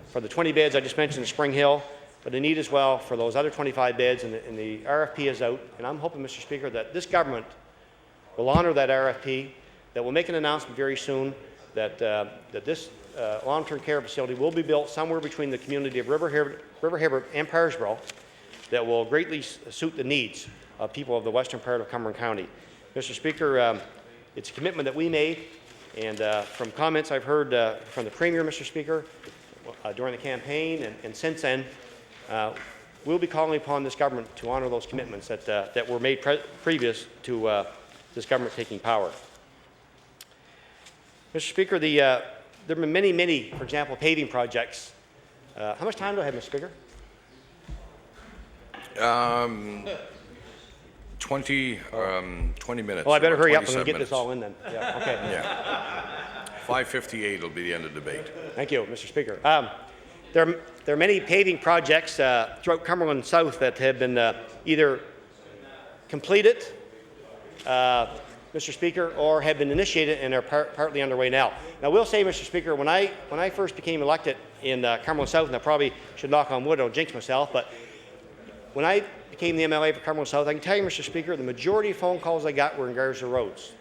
for the 20 beds I just mentioned in Spring Hill, but a need as well for those other 25 beds, and the RFP is out. And I'm hoping, Mr. Speaker, that this government will honour that RFP, that will make an announcement very soon that this long-term care facility will be built somewhere between the community of River Hibbert and Parisboro, that will greatly suit the needs of people of the western part of Cumberland County. Mr. Speaker, it's a commitment that we made, and from comments I've heard from the Premier, Mr. Speaker, during the campaign and since then, we'll be calling upon this government to honour those commitments that were made previous to this government taking power. Mr. Speaker, there have been many, for example, paving projects. How much time do I have, Mr. Speaker? 20 minutes. Oh, I better hurry up and get minutes. this all in then. Yeah, okay. Yeah. 5:58 will be the end of the debate. Thank you, Mr. Speaker. There are many paving projects throughout Cumberland South that have been either completed, Mr. Speaker, or have been initiated and are partly underway now. Now, we'll say, Mr. Speaker, when I first became elected in Cumberland South, and I probably should knock on wood, I'll jinx myself, but when I became the MLA for Cumberland South, I can tell you, Mr. Speaker, the majority of phone calls I got were in regards to roads.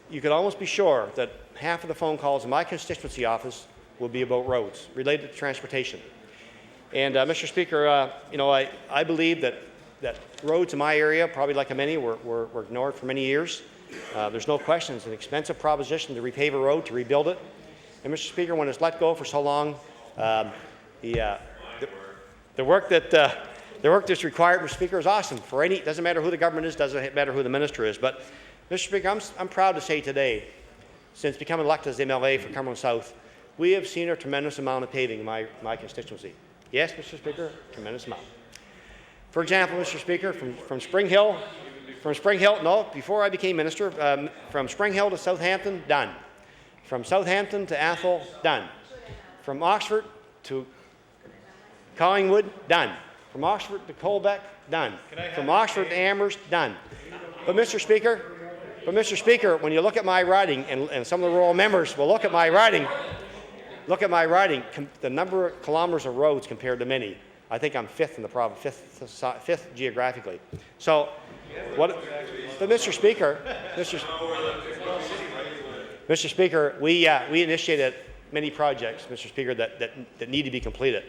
You could almost be sure that half of the phone calls in my constituency office will be about roads related to transportation. And Mr. Speaker, I believe that roads in my area, probably like many, were ignored for many years. There's no question it's an expensive proposition to repave a road, to rebuild it. And Mr. Speaker, when it's let go for so long, the work that's required, Mr. Speaker, is awesome. It doesn't matter who the government is, doesn't matter who the minister is. But, Mr. Speaker, I'm proud to say today, since becoming elected as the MLA for Cumberland South, we have seen a tremendous amount of paving in my constituency. Yes, Mr. Speaker, tremendous amount. For example, Mr. Speaker, from Spring Hill, before I became minister, from Spring Hill to Southampton, done. From Southampton to Athol, done. From Oxford to Collingwood, done. From Oxford to Colbeck, done. From Oxford to Amherst, done. But Mr. Speaker, when you look at my riding, and some of the rural members will look at my riding, the number of kilometres of roads compared to many, I think I'm fifth in the province, fifth geographically. So, but Mr. Speaker, we initiated many projects, Mr. Speaker, that need to be completed.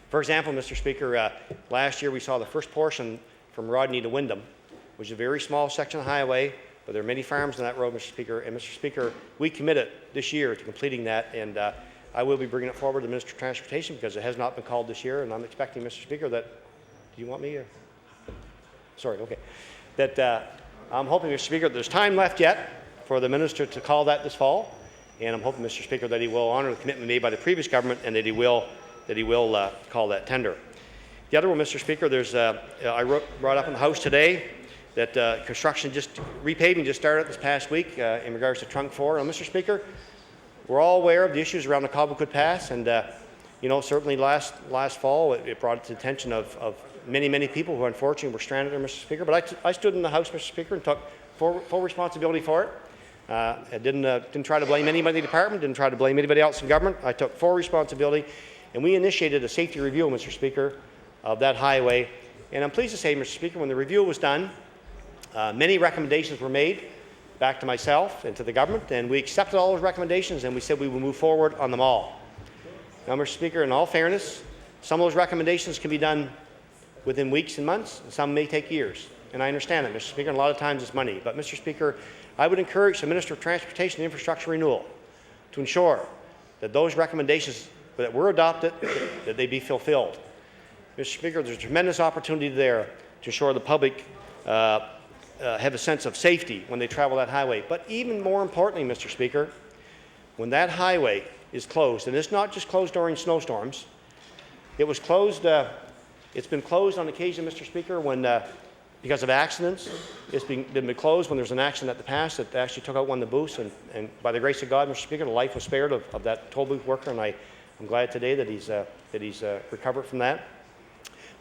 For example, Mr. Speaker, last year we saw the first portion from Rodney to Wyndham, which is a very small section of highway, but there are many farms on that road, Mr. Speaker. And Mr. Speaker, we committed this year to completing that, and I will be bringing it forward to the Minister of Transportation because it has not been called this year, and I'm expecting, Mr. Speaker, that, do you want me? Sorry, okay. That I'm hoping, Mr. Speaker, that there's time left yet for the minister to call that this fall, and I'm hoping, Mr. Speaker, that he will honour the commitment made by the previous government and that he will call that tender. The other one, Mr. Speaker, there's I brought up in the House today that repaving just started this past week in regards to Trunk 4. And Mr. Speaker, we're all aware of the issues around the Cobequid Pass, and certainly last fall it brought to the attention of many people who unfortunately were stranded there, Mr. Speaker. But I stood in the House, Mr. Speaker, and took full responsibility for it. I didn't try to blame anybody in the department, didn't try to blame anybody else in government. I took full responsibility, and we initiated a safety review, Mr. Speaker, of that highway. And I'm pleased to say, Mr. Speaker, when the review was done, many recommendations were made back to myself and to the government, and we accepted all those recommendations, and we said we would move forward on them all. Now, Mr. Speaker, in all fairness, some of those recommendations can be done within weeks and months, and some may take years. And I understand that, Mr. Speaker, and a lot of times it's money. But, Mr. Speaker, I would encourage the Minister of Transportation and Infrastructure Renewal to ensure that those recommendations that were adopted, that they be fulfilled. Mr. Speaker, there's a tremendous opportunity there to ensure the public have a sense of safety when they travel that highway. But even more importantly, Mr. Speaker, when that highway is closed, and it's not just closed during snowstorms, it was closed, it's been closed on occasion, Mr. Speaker, when because of accidents. It's been closed when there's an accident at the pass that actually took out one of the booths, and by the grace of God, Mr. Speaker, the life was spared of that toll booth worker, and I'm glad today that he's recovered from that.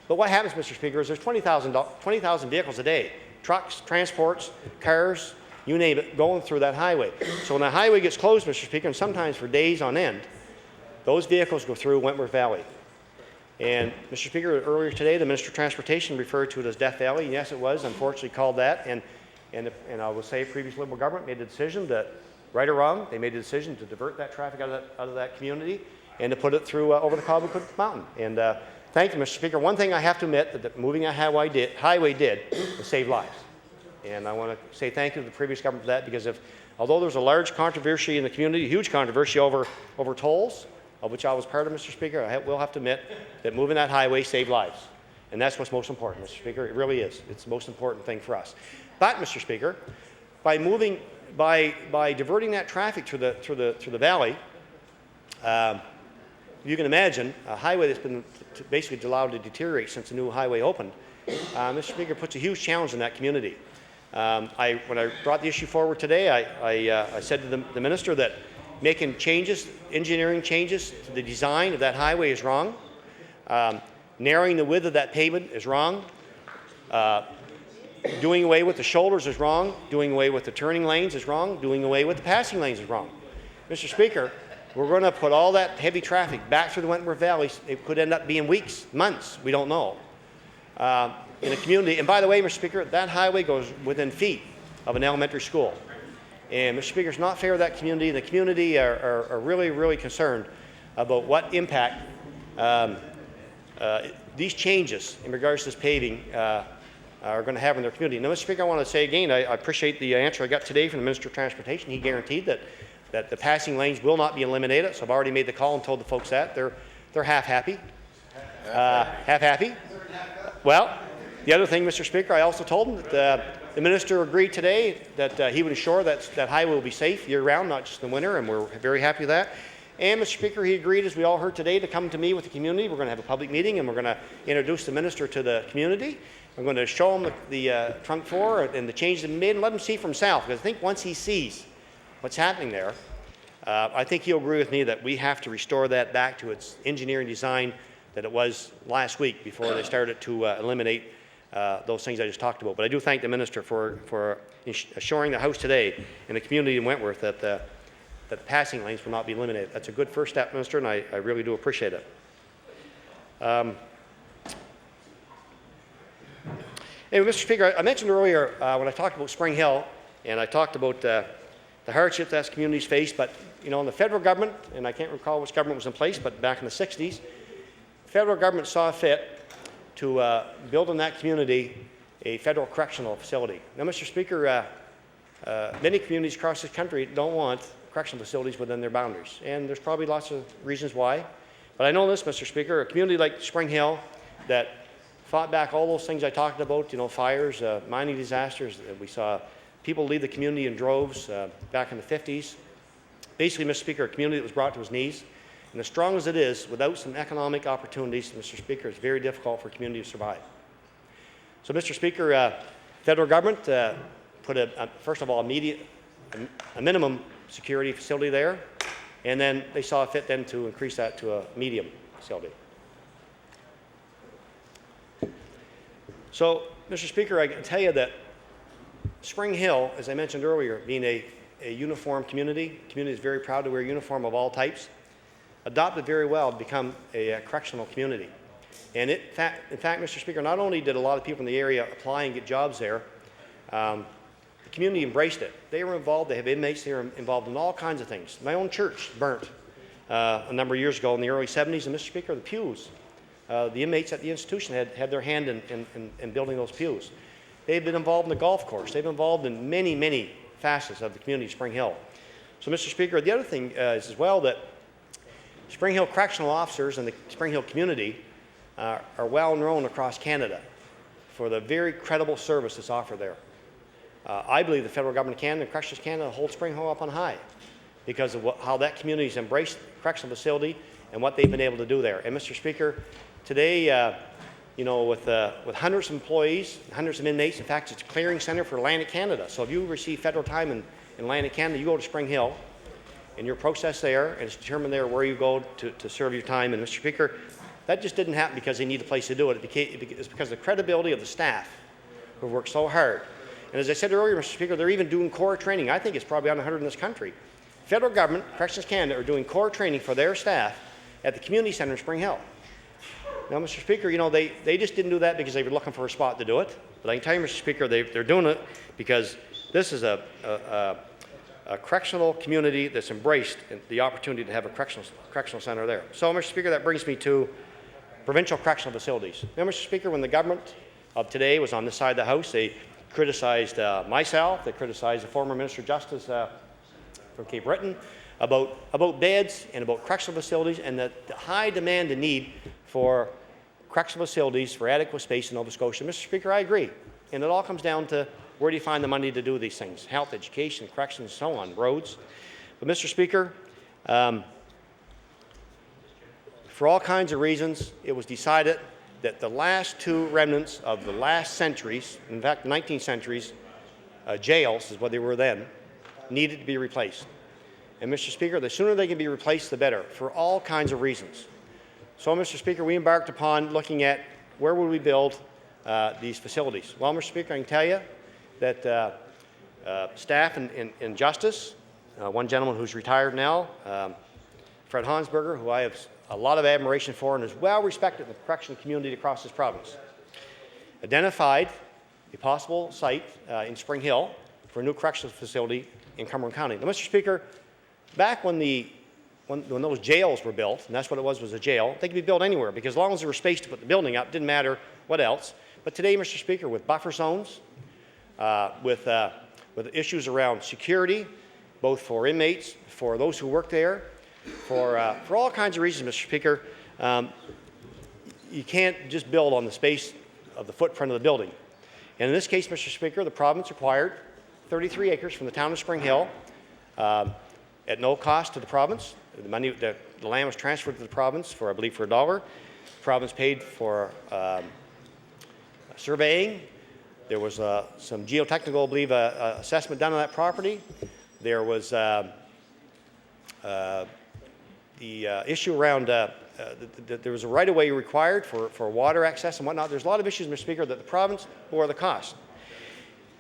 But what happens, Mr. Speaker, is there's 20,000 vehicles a day, trucks, transports, cars, you name it, going through that highway. So when the highway gets closed, Mr. Speaker, and sometimes for days on end, those vehicles go through Wentworth Valley. And, Mr. Speaker, earlier today, the Minister of Transportation referred to it as Death Valley. And yes, it was, unfortunately, called that. And I will say previous Liberal government made the decision that, right or wrong, they made the decision to divert that traffic out of that community and to put it through over the Cobequid Mountain. And thank you, Mr. Speaker. One thing I have to admit that moving that highway did was save lives. And I want to say thank you to the previous government for that, because although there was a large controversy in the community, a huge controversy over tolls, of which I was part of, Mr. Speaker, I will have to admit that moving that highway saved lives. And that's what's most important, Mr. Speaker. It really is. It's the most important thing for us. But, Mr. Speaker, by diverting that traffic through the valley, you can imagine a highway that's been basically allowed to deteriorate since the new highway opened. Mr. Speaker, puts a huge challenge in that community. When I brought the issue forward today, I said to the minister that making changes, engineering changes to the design of that highway is wrong. Narrowing the width of that pavement is wrong. Doing away with the shoulders is wrong. Doing away with the turning lanes is wrong. Doing away with the passing lanes is wrong. Mr. Speaker, we're going to put all that heavy traffic back through the Wentworth Valley. It could end up being weeks, months, we don't know, in a community. And by the way, Mr. Speaker, that highway goes within feet of an elementary school. And, Mr. Speaker, it's not fair to that community. The community are really, really concerned about what impact these changes in regards to this paving are going to have in their community. Now, Mr. Speaker, I want to say again, I appreciate the answer I got today from the Minister of Transportation. He guaranteed that the passing lanes will not be eliminated. So I've already made the call and told the folks that. They're half happy. Half happy. Well, the other thing, Mr. Speaker, I also told him that the minister agreed today that he would ensure that highway will be safe year-round, not just in the winter, and we're very happy with that. And, Mr. Speaker, he agreed, as we all heard today, to come to me with the community. We're going to have a public meeting, and we're going to introduce the minister to the community. I'm going to show him the Trunk 4 and the changes that have been made, and let him see for himself, because I think once he sees what's happening there, I think he'll agree with me that we have to restore that back to its engineering design that it was last week before they started to eliminate those things I just talked about. But I do thank the minister for assuring the House today and the community in Wentworth that the passing lanes will not be eliminated. That's a good first step, Minister, and I really do appreciate it. Anyway, Mr. Speaker, I mentioned earlier when I talked about Spring Hill, and I talked about the hardship that communities face, but in the federal government, and I can't recall which government was in place, but back in the 60s, the federal government saw fit to build in that community a federal correctional facility. Now, Mr. Speaker, many communities across this country don't want correctional facilities within their boundaries, and there's probably lots of reasons why. But I know this, Mr. Speaker, a community like Spring Hill that fought back all those things I talked about, fires, mining disasters. We saw people leave the community in droves back in the 50s. Basically, Mr. Speaker, a community that was brought to its knees. And as strong as it is, without some economic opportunities, Mr. Speaker, it's very difficult for a community to survive. So, Mr. Speaker, federal government put first of all, a minimum security facility there, and then they saw fit then to increase that to a medium facility. So, Mr. Speaker, I can tell you that Spring Hill, as I mentioned earlier, being a uniform community is very proud to wear a uniform of all types, adopted very well to become a correctional community. And in fact, Mr. Speaker, not only did a lot of people in the area apply and get jobs there, the community embraced it. They were involved, they have inmates, they were involved in all kinds of things. My own church burnt a number of years ago in the early 70s, and Mr. Speaker, the pews, the inmates at the institution had their hand in building those pews. They've been involved in the golf course. They've been involved in many, many facets of the community of Spring Hill. So, Mr. Speaker, the other thing is as well that Spring Hill correctional officers and the Spring Hill community are well known across Canada for the very credible service that's offered there. I believe the federal government of Canada and Corrections Canada hold Spring Hill up on high because of how that community has embraced the correctional facility and what they've been able to do there. And Mr. Speaker, today, with hundreds of employees, hundreds of inmates, in fact, it's a clearing center for Atlantic Canada. So if you receive federal time in Atlantic Canada, you go to Spring Hill, and you're processed there, and it's determined there where you go to serve your time. And Mr. Speaker, that just didn't happen because they need a place to do it. It's because of the credibility of the staff who worked so hard. And as I said earlier, Mr. Speaker, they're even doing core training. I think it's probably unheard in this country. Federal government, Corrections Canada, are doing core training for their staff at the community center in Spring Hill. Now, Mr. Speaker, they just didn't do that because they were looking for a spot to do it. But I can tell you, Mr. Speaker, they're doing it because this is a correctional community that's embraced the opportunity to have a correctional center there. So, Mr. Speaker, that brings me to provincial correctional facilities. Now, Mr. Speaker, when the government of today was on this side of the House, they criticized myself, they criticized the former Minister of Justice from Cape Breton about beds and about correctional facilities and the high demand and need for correctional facilities for adequate space in Nova Scotia. Mr. Speaker, I agree. And it all comes down to where do you find the money to do these things? Health, education, corrections, and so on, roads. But Mr. Speaker, for all kinds of reasons, it was decided that the last two remnants of the last centuries, in fact, the 19th centuries, jails is what they were then, needed to be replaced. And Mr. Speaker, the sooner they can be replaced, the better, for all kinds of reasons. So, Mr. Speaker, we embarked upon looking at where would we build these facilities. Well, Mr. Speaker, I can tell you that staff in Justice, one gentleman who's retired now, Fred Hansberger, who I have a lot of admiration for and is well respected in the correctional community across this province, identified a possible site in Spring Hill for a new correctional facility in Cumberland County. Now, Mr. Speaker, back when those jails were built, and that's what it was a jail, they could be built anywhere because as long as there was space to put the building up, it didn't matter what else. But today, Mr. Speaker, with buffer zones, with issues around security, both for inmates, for those who work there, for all kinds of reasons, Mr. Speaker, you can't just build on the space of the footprint of the building. And in this case, Mr. Speaker, the province acquired 33 acres from the town of Spring Hill at no cost to the province. The land was transferred to the province for, I believe, for $1. The province paid for surveying. There was some geotechnical, I believe, assessment done on that property. There was the issue around there was a right-of-way required for water access and whatnot. There's a lot of issues, Mr. Speaker, that the province bore the cost.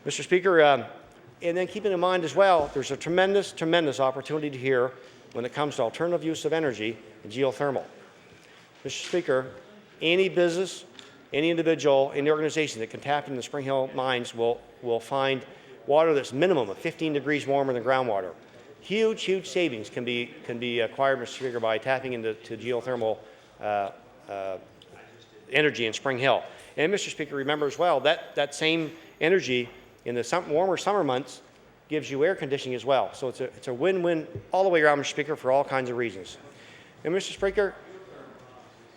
Mr. Speaker, and then keeping in mind as well, there's a tremendous, tremendous opportunity here when it comes to alternative use of energy and geothermal. Mr. Speaker, any business, any individual, any organization that can tap into the Spring Hill mines will find water that's minimum of 15 degrees warmer than groundwater. Huge, huge savings can be acquired, Mr. Speaker, by tapping into geothermal energy in Spring Hill. And Mr. Speaker, remember as well that same energy in the warmer summer months gives you air conditioning as well. So it's a win-win all the way around, Mr. Speaker, for all kinds of reasons. And Mr. Speaker,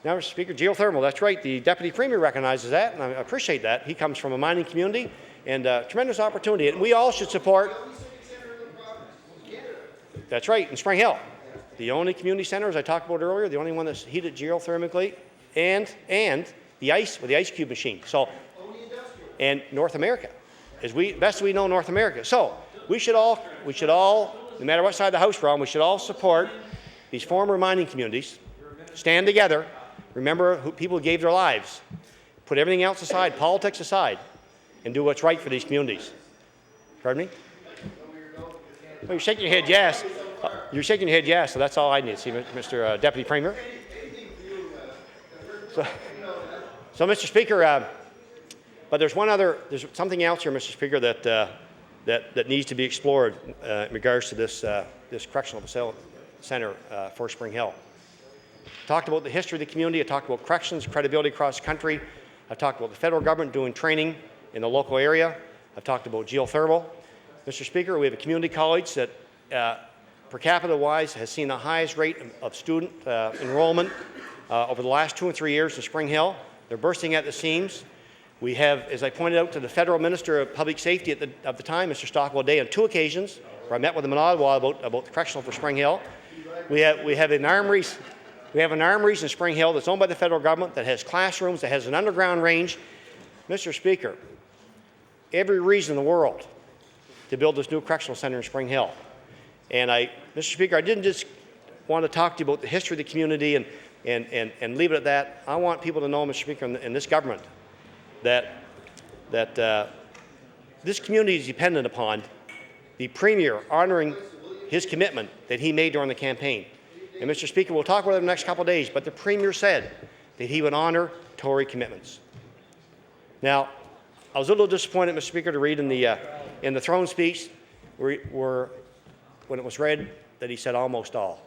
Now, Mr. Speaker, geothermal, that's right. The Deputy Premier recognizes that, and I appreciate that. He comes from a mining community, and tremendous opportunity. And we all should support. That's right, in Spring Hill. The only community center, as I talked about earlier, the only one that's heated geothermically, and the ice with the ice cube machine. So, and North America, best we know, North America. So we should all, no matter what side of the house we're on, we should all support these former mining communities. Stand together. Remember people who gave their lives. Put everything else aside, politics aside, and do what's right for these communities. Pardon me? Well, you're shaking your head yes. You're shaking your head yes, so that's all I need to see, Mr. Deputy Premier. So Mr. Speaker, but there's something else here, Mr. Speaker, that needs to be explored in regards to this correctional facility center for Spring Hill. I talked about the history of the community. I talked about corrections, credibility across the country. I've talked about the federal government doing training in the local area. I've talked about geothermal. Mr. Speaker, we have a community college that, per capita wise, has seen the highest rate of student enrollment over the last 2 and 3 years in Spring Hill. They're bursting at the seams. We have, as I pointed out to the federal minister of public safety at the time, Mr. Stockwell Day, on 2 occasions where I met with him in Ottawa about the correctional for Spring Hill. We have an armories in Spring Hill that's owned by the federal government, that has classrooms, that has an underground range. Mr. Speaker, every reason in the world to build this new correctional center in Spring Hill. And Mr. Speaker, I didn't just want to talk to you about the history of the community and leave it at that. I want people to know, Mr. Speaker, in this government, that this community is dependent upon the Premier honouring his commitment that he made during the campaign. And Mr. Speaker, we'll talk about it in the next couple of days, but the Premier said that he would honour Tory commitments. Now, I was a little disappointed, Mr. Speaker, to read in the throne speech when it was read that he said almost all.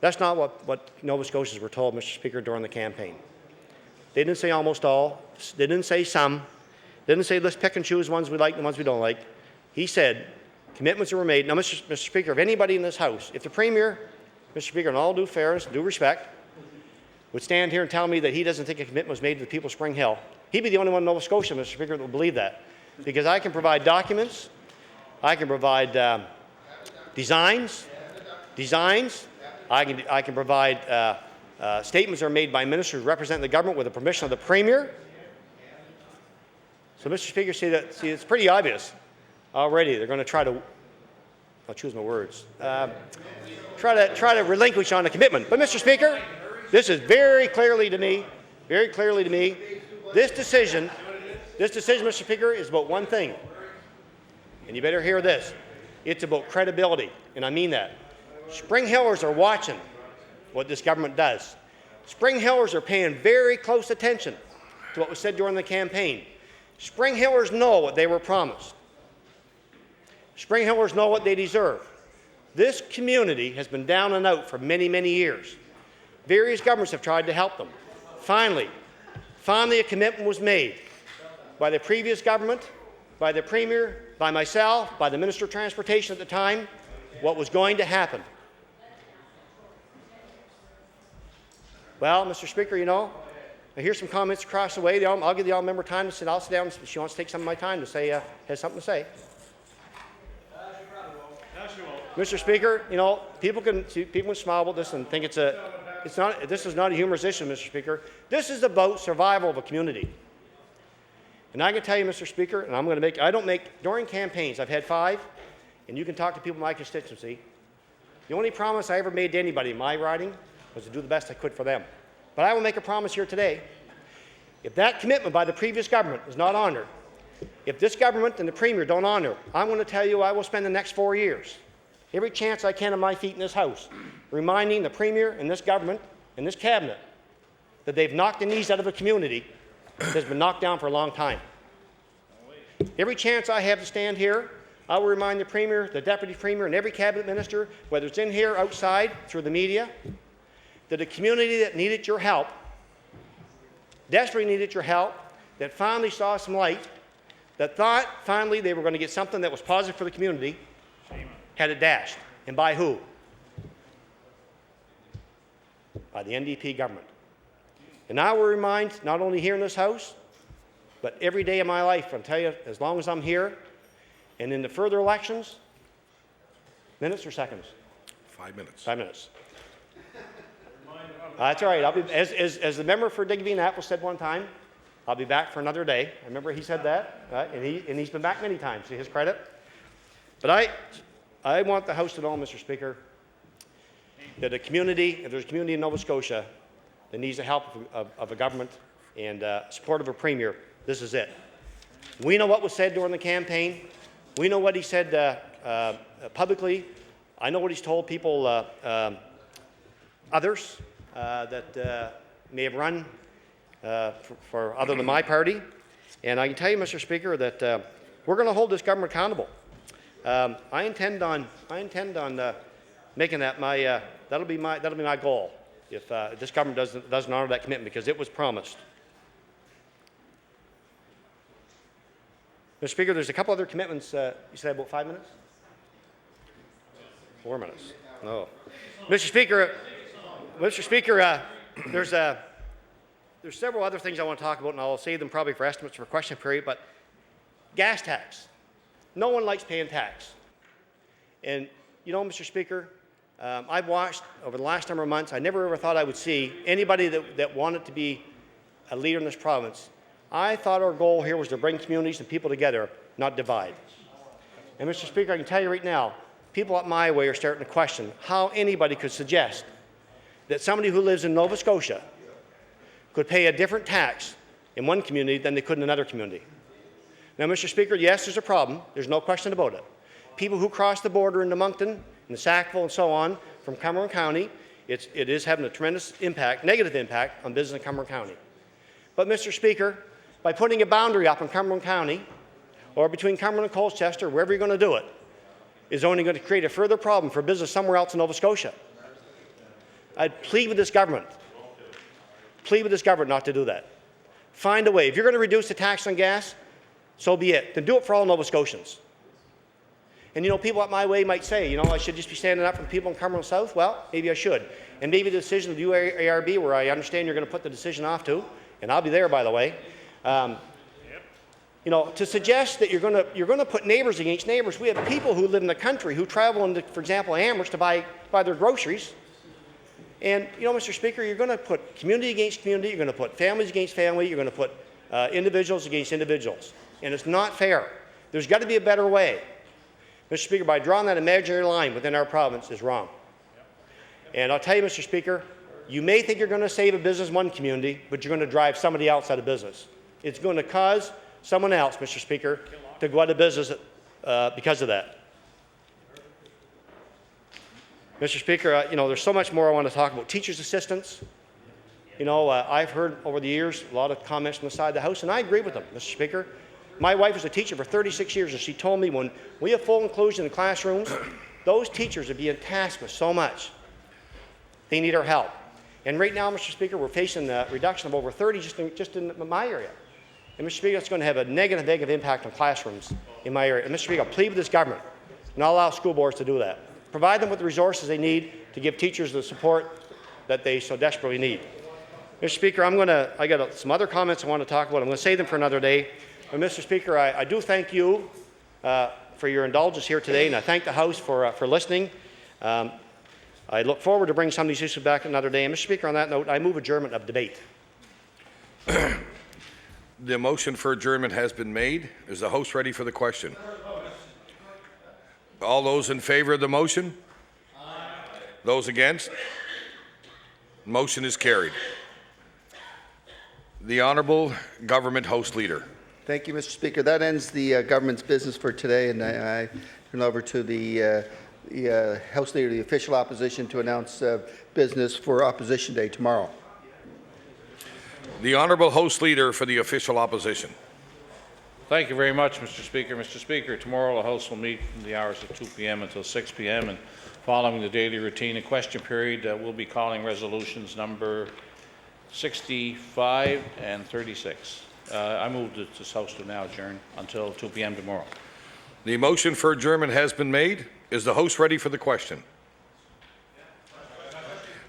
That's not what Nova Scotians were told, Mr. Speaker, during the campaign. They didn't say almost all. They didn't say some. They didn't say let's pick and choose ones we like and the ones we don't like. He said commitments were made. Now, Mr. Speaker, if anybody in this House, if the Premier, Mr. Speaker, in all due fairness, due respect, would stand here and tell me that he doesn't think a commitment was made to the people of Spring Hill, he'd be the only one in Nova Scotia, Mr. Speaker, that would believe that. Because I can provide documents, I can provide designs, I can provide statements that are made by ministers representing the government with the permission of the Premier. So, Mr. Speaker, see, it's pretty obvious already. They're going to try to, I'll choose my words, try to relinquish on the commitment. But, Mr. Speaker, this is very clearly to me, this decision, Mr. Speaker, is about one thing. And you better hear this. It's about credibility, and I mean that. Spring Hillers are watching what this government does. Spring Hillers are paying very close attention to what was said during the campaign. Spring Hillers know what they were promised. Spring Hillers know what they deserve. This community has been down and out for many, many years. Various governments have tried to help them. Finally, a commitment was made by the previous government, by the Premier, by myself, by the Minister of Transportation at the time, what was going to happen. Well, Mr. Speaker, you know, I hear some comments across the way. I'll give the all member time to sit. I'll sit down. She wants to take some of my time to say, has something to say. Mr. Speaker, you know, people can smile about this and think this is not a humorous issue, Mr. Speaker. This is about survival of a community. And I can tell you, Mr. Speaker, and during campaigns, I've had 5, and you can talk to people in my constituency. The only promise I ever made to anybody in my riding was to do the best I could for them. But I will make a promise here today. If that commitment by the previous government is not honored, if this government and the Premier don't honor, I'm going to tell you I will spend the next 4 years, every chance I can on my feet in this House, reminding the Premier and this government and this Cabinet that they've knocked the knees out of a community that has been knocked down for a long time. Every chance I have to stand here, I will remind the Premier, the Deputy Premier, and every Cabinet Minister, whether it's in here or outside through the media, that a community that needed your help, desperately needed your help, that finally saw some light, that thought finally they were going to get something that was positive for the community, had it dashed. And by who? By the NDP government. And I will remind, not only here in this House, but every day of my life, I'll tell you, as long as I'm here, and in the further elections, minutes or seconds? 5 minutes. 5 minutes. That's all right. I'll be, as the member for Digby and Apple said one time, I'll be back for another day. I remember he said that, right? And he's been back many times, to his credit. But I want the House to know, Mr. Speaker, that a community, if there's a community in Nova Scotia that needs the help of a government and support of a premier, this is it. We know what was said during the campaign. We know what he said publicly. I know what he's told people, others that may have run for other than my party. And I can tell you, Mr. Speaker, that we're going to hold this government accountable. I intend on making that my that'll be my goal if this government doesn't honor that commitment, because it was promised. Mr. Speaker, there's a couple other commitments. You said about 5 minutes? 4 minutes. No, Mr. Speaker. There's several other things I want to talk about, and I'll save them probably for estimates for question period. But gas tax. No one likes paying tax. And you know, Mr. Speaker, I've watched over the last number of months. I never ever thought I would see anybody that wanted to be a leader in this province. I thought our goal here was to bring communities and people together, not divide. And Mr. Speaker, I can tell you right now, people up my way are starting to question how anybody could suggest that somebody who lives in Nova Scotia could pay a different tax in one community than they could in another community. Now, Mr. Speaker, yes, there's a problem. There's no question about it. People who cross the border into Moncton and Sackville and so on from Cumberland County, it is having a tremendous impact, negative impact on business in Cumberland County. But, Mr. Speaker, by putting a boundary up in Cumberland County or between Cumberland and Colchester, wherever you're going to do it, is only going to create a further problem for business somewhere else in Nova Scotia. I'd plead with this government not to do that. Find a way. If you're going to reduce the tax on gas, so be it. Then do it for all Nova Scotians. And you know, people up my way might say, you know, I should just be standing up for the people in Cumberland South. Well, maybe I should. And maybe the decision of the UARB, where I understand you're going to put the decision off to, and I'll be there, by the way. You know, to suggest that you're going to put neighbors against neighbors. We have people who live in the country who travel into, for example, Amherst to buy their groceries. And, you know, Mr. Speaker, you're going to put community against community, you're going to put families against family, you're going to put individuals against individuals. And it's not fair. There's got to be a better way. Mr. Speaker, by drawing that imaginary line within our province is wrong. And I'll tell you, Mr. Speaker, you may think you're going to save a business in one community, but you're going to drive somebody else out of business. It's going to cause someone else, Mr. Speaker, to go out of business because of that. Mr. Speaker, you know, there's so much more I want to talk about. Teachers' assistants. You know, I've heard over the years a lot of comments from the side of the House, and I agree with them, Mr. Speaker. My wife was a teacher for 36 years, and she told me when we have full inclusion in classrooms, those teachers are being tasked with so much. They need our help. And right now, Mr. Speaker, we're facing a reduction of over 30 just in my area. And Mr. Speaker, it's going to have a negative impact on classrooms in my area. And Mr. Speaker, I'll plead with this government, and I'll allow school boards to do that. Provide them with the resources they need to give teachers the support that they so desperately need. Mr. Speaker, I got some other comments I want to talk about. I'm going to save them for another day. But Mr. Speaker, I do thank you for your indulgence here today, and I thank the House for listening. I look forward to bringing some of these issues back another day. And Mr. Speaker, on that note, I move adjournment of debate. The motion for adjournment has been made. Is the House ready for the question? All those in favor of the motion? Aye. Those against? Motion is carried. The Honourable Government House Leader. Thank you, Mr. Speaker. That ends the government's business for today, and I turn over to the House Leader of the Official Opposition to announce business for Opposition Day tomorrow. The Honourable House Leader for the Official Opposition. Thank you very much, Mr. Speaker. Mr. Speaker, tomorrow the House will meet from the hours of 2 p.m. until 6 p.m. and following the daily routine and question period, we'll be calling resolutions number 65 and 36. I move that this House to now adjourn until 2 p.m. tomorrow. The motion for adjournment has been made. Is the House ready for the question?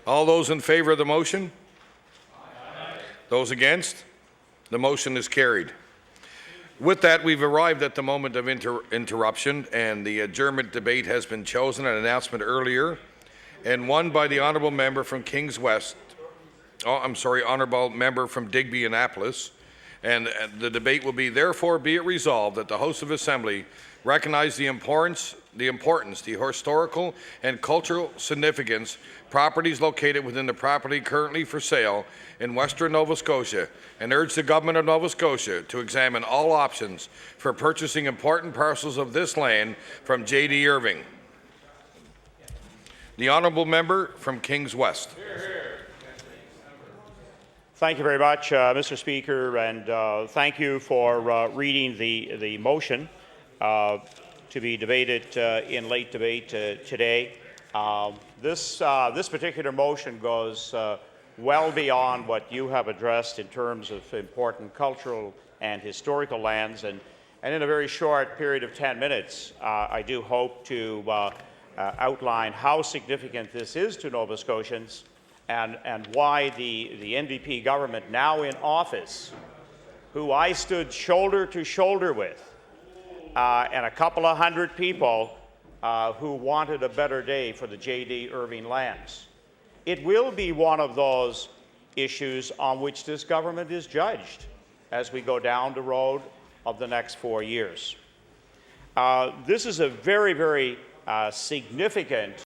All those in favour of the motion? Aye. Those against? The motion is carried. With that, we've arrived at the moment of interruption, and the adjournment debate has been chosen, an announcement earlier, and won by the honourable member from Kings West. Honourable member from Digby, Annapolis. And the debate will be, therefore, be it resolved that the House of Assembly recognize the importance, the historical and cultural significance properties located within the property currently for sale in Western Nova Scotia, and urge the Government of Nova Scotia to examine all options for purchasing important parcels of this land from J.D. Irving. The honourable member from Kings West. Thank you very much, Mr. Speaker, and thank you for reading the motion to be debated in late debate today. This particular motion goes well beyond what you have addressed in terms of important cultural and historical lands, and in a very short period of 10 minutes, I do hope to outline how significant this is to Nova Scotians, and why the NDP government now in office, who I stood shoulder to shoulder with, and a couple of hundred people who wanted a better day for the J.D. Irving lands. It will be one of those issues on which this government is judged as we go down the road of the next 4 years. This is a very, very significant